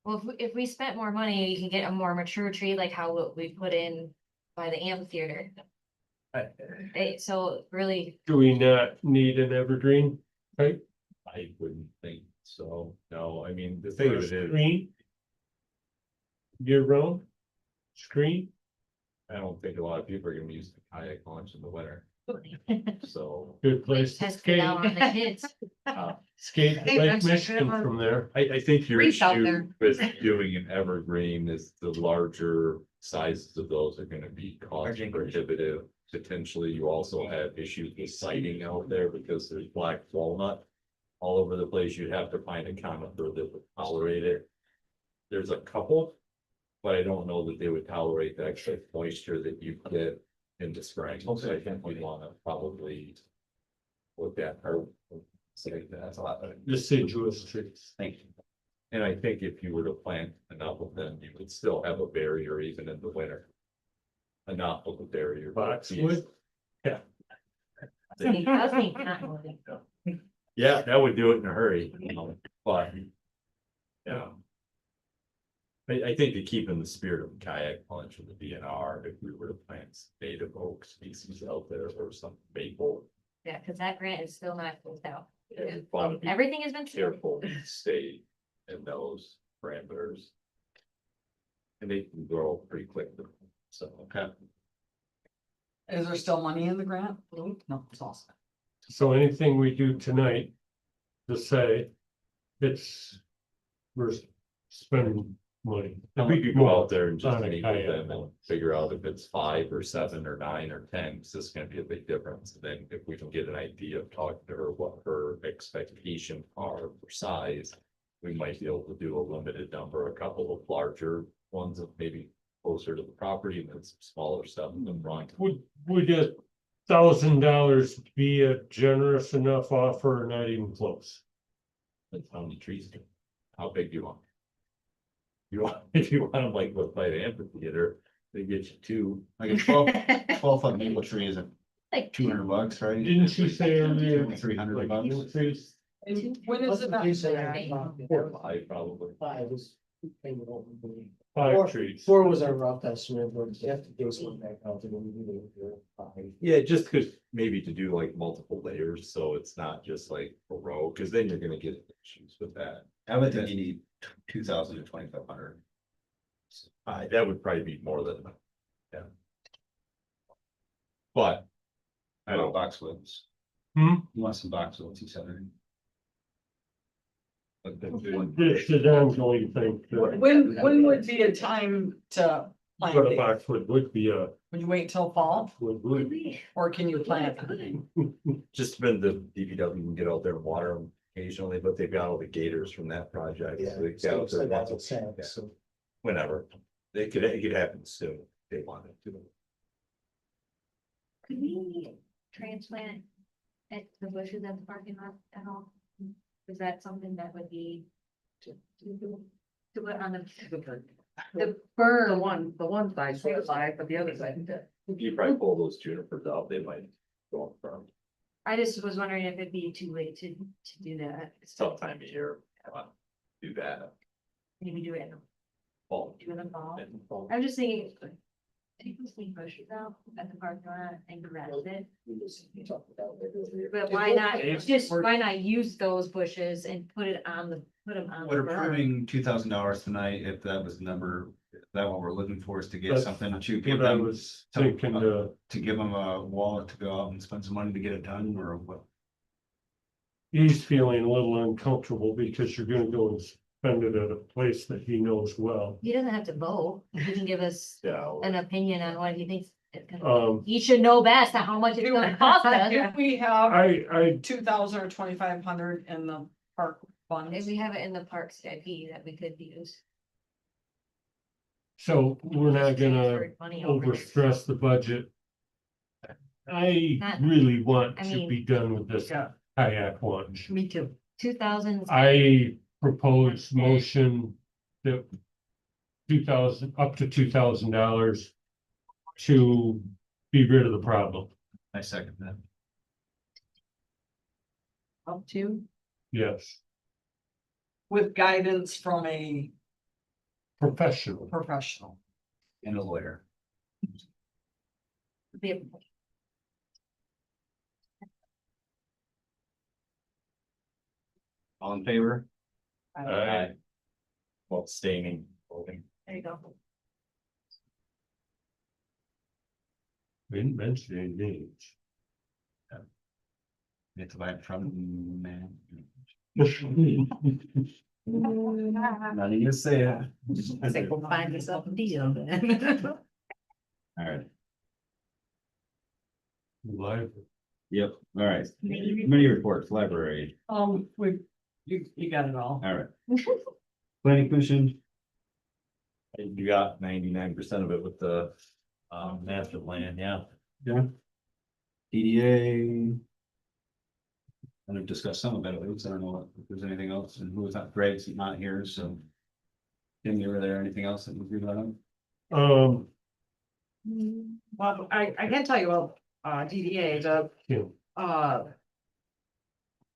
Well, if we spent more money, you can get a more mature tree, like how what we put in by the amphitheater. So really, do we not need an evergreen type? I wouldn't think so, no, I mean, the thing of it is, Screen? Year round? Screen? I don't think a lot of people are gonna use the kayak launch in the winter, so. Good place to test it skate. out on the kids. Skate Hey, Lake that's a Michigan good one. from there. I think your Reef out issue there. with doing an evergreen is the larger sizes of those are gonna be cost Large acreage. prohibitive. Potentially, you also have issues with sighting out there because there's black walnut all over the place. You'd have to find a conifer that would tolerate it. There's a couple, but I don't know that they would tolerate the extra moisture that you get in the spring. So I think we'd wanna probably look at or say that's a lot. Deciduous trees. Thank you. And I think if you were to plant enough of them, you would still have a barrier even in the winter. Enough of a barrier. Boxwood? I was thinking cottonwood. Yeah, that would do it in a hurry, but. Yeah. I think to keep in the spirit of kayak punch with the DNR, if we were to plant native oak species out there or some maple. Yeah, cause that grant is still not closed out. you'd wanna be Everything has been. Careful, and stay in those parameters. And they can grow pretty quickly, so. Okay. Is there still money in the grant? No, it's awesome. So anything we do tonight to say it's, we're spending money. And we could go out there and just On a meet with kayak. them and figure out if it's 5 or 7 or 9 or 10, it's just gonna be a big difference. And then if we can get an idea of talking to her, what her expectations are for size. We might be able to do a limited number, a couple of larger ones of maybe closer to the property and then some smaller stuff in the front. Would $1,000 be a generous enough offer or not even close? That's how many trees, do. How big do you want? You want, if you want them like look by the amphitheater, they get you 2. Like a 12 foot maple tree is Like, $200, right? Didn't you say earlier? $300 like, bucks. trees? And when is it? You say not- Four 5 probably. was. 5 trees. Four was our rough estimate, but you have to do some back out there. We do it, 5. Yeah, just because maybe to do like multiple layers, so it's not just like a row, because then you're gonna get issues with that. I would think you need 2,000 to 2,500. That would probably be more than, yeah. But. I don't, Boxwoods. Hmm? You want some boxwoods, he said. It's an ongoing thing. When would be a time to But plant a these? boxwood would be a, Would you wait till fall would be. or can you plant? just been the DPW can get out there and water them occasionally, but they've got all the gators from that project. Yeah, So they get so out there that's once a a- sad, yeah, so. whenever. It could happen soon, if they wanted to. Could we transplant at the bushes at the parking lot at all? Is that something that would be to put on the The burn? one side, the side, but the other side. If you probably pull those junipers out, they might go up from. I just was wondering if it'd be too late to do that. It's tough time of year, do that. Maybe do it in the Fall. do it in the fall. in the fall. I'm just thinking, take those thing bushes out at the parking lot and grass it. But why not, why not use those bushes and put them on the We're burn? approving $2,000 tonight, if that was the number, if that what we're looking for is to get That's something to give What I them. was thinking, To give them a wallet to go out and spend some money to get it done, or what? he's feeling a little uncomfortable because you're gonna go and spend it at a place that he knows well. He doesn't have to vote. He can give us Yeah. an opinion on what he thinks. It's gonna Um, He should know best how much it's gonna cost us. If we have I 2,000 or 2,500 in the park If funds. we have it in the park CIP that we could use. so we're not gonna Transfer money over there. overstress the budget. I Not- really want I to mean- be done with this Yeah. kayak launch. Me too. 2,000. I propose motion that up to $2,000 to be rid of the problem. I second that. Up to, Yes, with guidance from a professional. professional. And a lawyer. All in favor? Aye. Well, staining, voting. There you go. We didn't mention any names. You have to buy it from man. Not even say it. I say, we'll find yourself a deal then. All right, Live. yep, all right. Committee reports, library, You got it all. all right. Planning commission, You got 99% of it with the master plan, yeah. yeah. DDA. And I've discussed some of it, at least I don't know if there's anything else, and who was not, Greg's not here, so. Tim, you were there, anything else that was brought up? Well, I can tell you about, DDA, Yeah.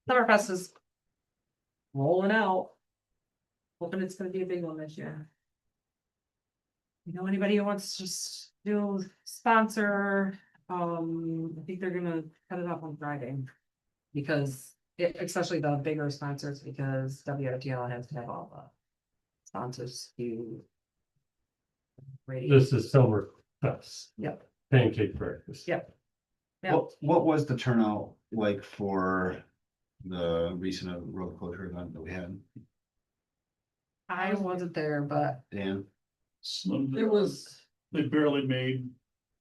Summerfest is rolling out. Hoping it's gonna be a big one this year. You know, anybody who wants to just do sponsor, I think they're gonna cut it off on Friday. Because, especially the bigger sponsors, because WRTL has to have all the sponsors to. This is summer fest. Yep. Pancake breakfast. Yep. Yeah. What was the turnout like for the recent road closure event that we had? I wasn't there, but Dan, It was, they barely made.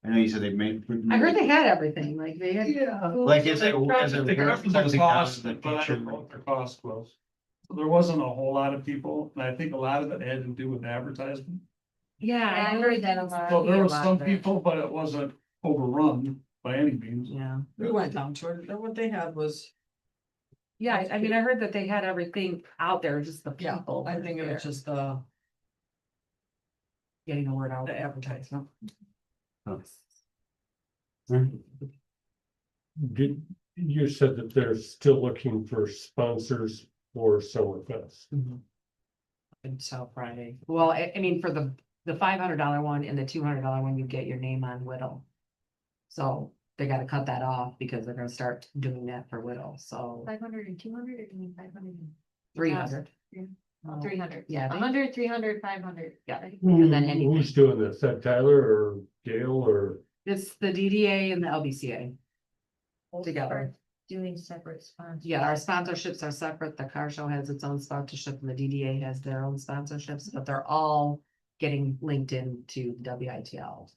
I know you said they made. I heard they had everything, like they had. Yeah. Like as a. They got the cost, but I don't know what the cost was. So there wasn't a whole lot of people, and I think a lot of it had to do with advertising. Yeah, I heard that a lot. So there was some people, but it wasn't overrun by any means. Yeah. We went down to it, what they had was, Yeah, I mean, I heard that they had everything out there, just the yeah, people. I think it was just Getting the word out. the advertisement. You said that they're still looking for sponsors for Summerfest. Until Friday. Well, I mean, for the $500 one and the $200 one, you get your name on Whittle. So they gotta cut that off because they're gonna start doing that for Whittle, so 500 and 200, or do you mean 500? 300. 300. Yeah, they- 100, 300, 500. Yeah. Who's then anything. doing this? Is that Tyler or Gail or? It's the DDA and the LBCA. Together. Doing separate sponsors. Yeah, our sponsorships are separate. The car show has its own sponsorship and the DDA has their own sponsorships, but they're all getting linked into WITL.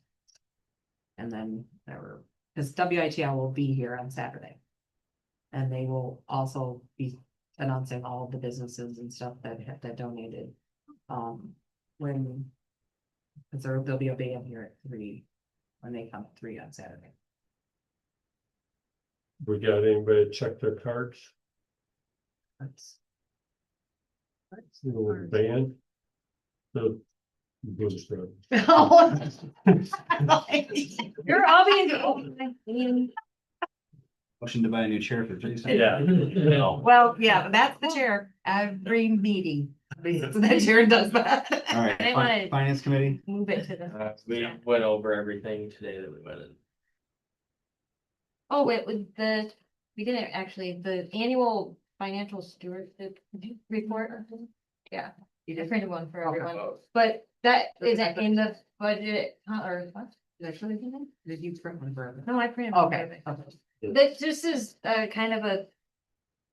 And then there were, because WITL will be here on Saturday. And they will also be announcing all of the businesses and stuff that donated. When. Cause there'll be a band here at 3, when they come at 3 on Saturday. We got anybody check their cards? That's. You know, with the band? The. booster. You're obviously. Motion to buy a new chair for Jason. Yeah. No. Well, yeah, but that's the chair every meeting. So that chair does that. All right, I wanna- finance committee, Move it to the. We went over everything today that we went in. Oh, wait, with the, we didn't actually, the annual financial stewardship report. Yeah, I printed one for everyone, but that isn't in the budget, or what? Did I put it in there? Did you print one for No, I printed. one for Okay, everyone. okay. That just is kind of a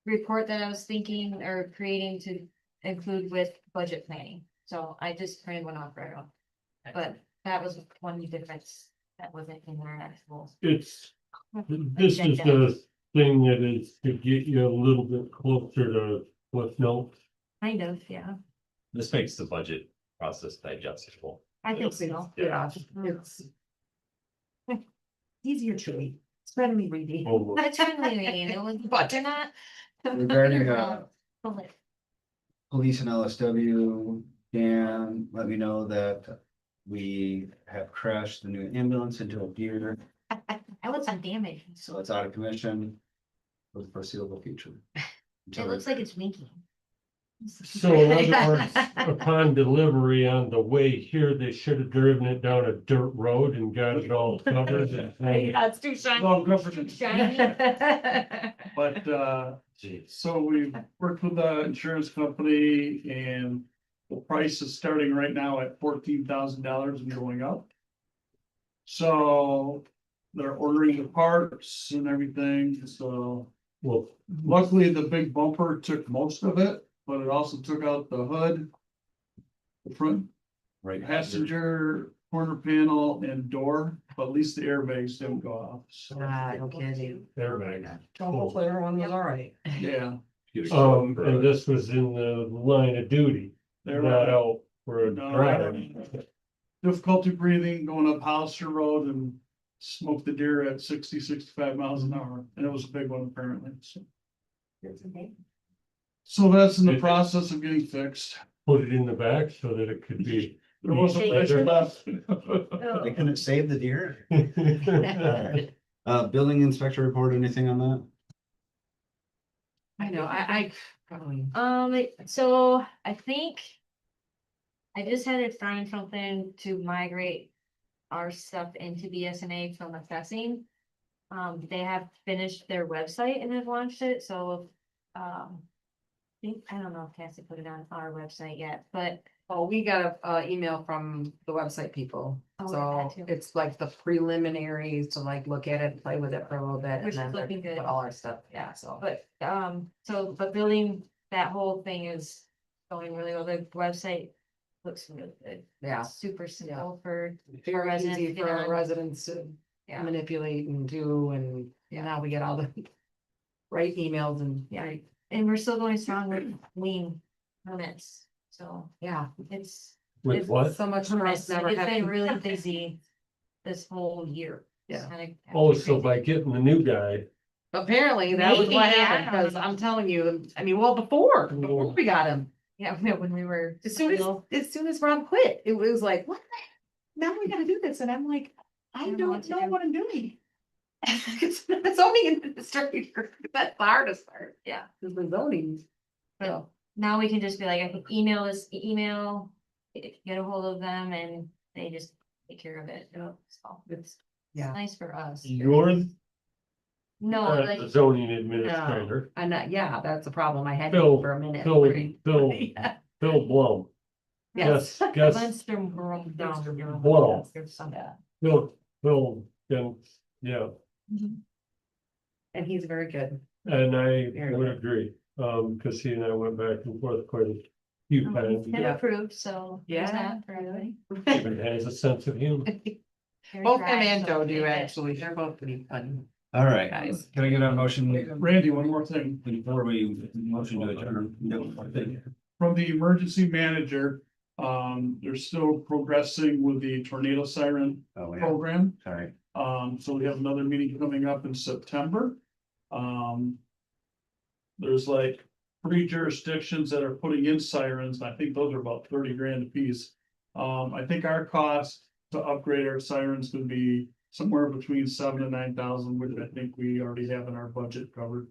report that I was thinking or creating to include with budget planning. So I just printed one off for everyone. But that was one difference that wasn't in their actual. It's, this is the thing that is to get you a little bit closer to Cliff Notes. Kind of, yeah. This makes the budget process digestible. I think so. Yeah, it's. Easier to read. It's better me reading. Almost. That's really reading, it was, but they're not. regarding Bullet. police and LSW, Dan, let me know that we have crashed the new ambulance into a deer, I was some damage. so it's out of commission for the foreseeable future. It looks like it's winking. So in other words, upon delivery on the way here, they should have driven it down a dirt road and got it all covered. and- Yeah, it's too shiny. Well, government, Shiny. but, so we worked with the insurance company and the price is starting right now at $14,000 and going up. So they're ordering the parts and everything, so Well, luckily the big bumper took most of it, but it also took out the hood. The front Right. passenger corner panel and door, but at least the airbags didn't go off. So, No kidding. everybody. So hopefully everyone was all right. yeah, And this was in the line of duty, they're not out for a No, drive. difficulty breathing going up Hollister Road and smoked the deer at 60, 65 miles an hour, and it was a big one apparently, so. So that's in the process of getting fixed. Put it in the back so that it could be. There wasn't much Better. left. They couldn't save the deer. Building inspector report, anything on that? I know, I probably. So I think. I just had to find something to migrate our stuff into BSNA from assessing. They have finished their website and have launched it, so, I don't know if Cassie put it on our website yet, but. Oh, we got a email from the website people, Oh, so that too. it's like the preliminaries to like look at it, play with it for a little bit, and Which is then looking good. put all our stuff, yeah, so. But, but building that whole thing is going really well. The website looks really good. Yeah. It's super simple for Very residents easy to get for our on. residents to Yeah. manipulate and do, and now we get all the right emails and. Yeah. And we're still going strong with lien permits, so Yeah. it's. With what? So much Permits, trust never it's been happened. really busy this whole year. It's Yeah. kinda- Oh, so by getting the new guy, Apparently, that was Maybe, what I happened, don't because know. I'm telling you, I mean, well, before we got him, Yeah, no, when we were. as soon as Rob quit, it was like, what? Now we gotta do this, and I'm like, I don't know what don't to know do. what I'm doing. It's not the zoning administrator, that's the hardest part. Yeah. Is the zoning. So now we can just be like, I can email, get a hold of them and they just take care of it. So it's Yeah. nice for us. you're No, the like, zoning administrator. And yeah, that's a problem, I had Phil- for a minute. Phil- Pretty- Phil- Yeah. Phil Blum. Yes. Guess, Munster broke down. Whoa. Yeah. Phil, yeah, And he's very good. and I Very would good. agree, cause he and I went back and forth quite a few times. Been approved, so. there's Yeah. that for everybody. He has a sense of humor. Very Both dry, him and so Joe they do get- actually. They're both pretty funny. All right, Guys. can I get a motion Randy, one more thing. before we motion to adjourn? No, I think. From the emergency manager, they're still progressing with the tornado siren Oh, yeah, program. sorry. So we have another meeting coming up in September. There's like 3 jurisdictions that are putting in sirens. I think those are about 30 grand a piece. I think our cost to upgrade our sirens could be somewhere between 7,000 and 9,000, which I think we already have in our budget covered.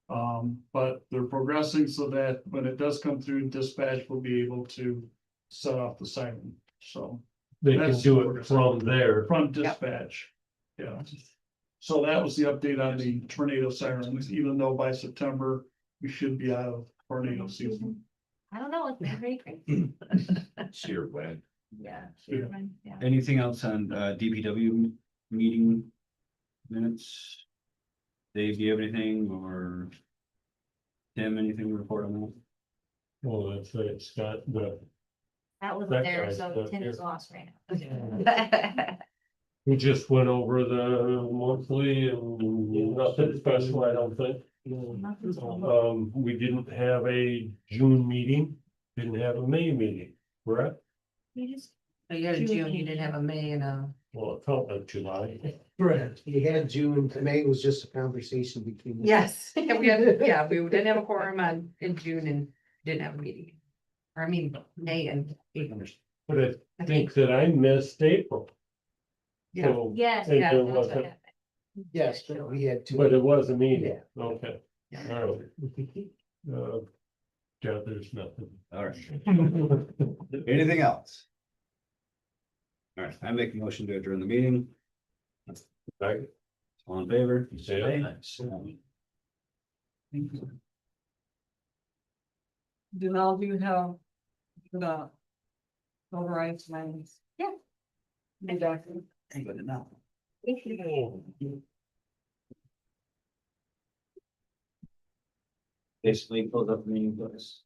But they're progressing so that when it does come through, dispatch will be able to set off the siren, so. They can That's- do it from there. From dispatch, yeah. So that was the update on the tornado sirens, even though by September, we should be out of tornado season. I don't know, it's been very crazy. Sheer wind. Yeah. sure, man, yeah. Anything else on DPW meeting minutes? Dave, do you have anything, or Tim, anything to report on that? Well, that's it, Scott, That was That there, guy's so not Tim here. is lost right now. we just went over the monthly and nothing special, I don't think. Nothing's wrong. We didn't have a June meeting, didn't have a May meeting, correct? You just, You had a June, you didn't have a May and a. Well, it felt like July. Correct. You had June, May was just a conversation between. Yes, we had, we didn't have a quorum in June and didn't have a meeting. Or I mean, May and April. But I think that I missed April. Yeah. So, yes, and yeah, there that's what wasn't- happened. Yes, but we had two. But it was a meeting, okay, Yeah. all right. Yeah, there's nothing. All right, anything else? All right, I make a motion to adjourn the meeting. Right? All in favor? Say aye. Do all of you have the overrides lines? Yeah. Exactly. Ain't good enough. Thank you. Basically, close up the meeting, please.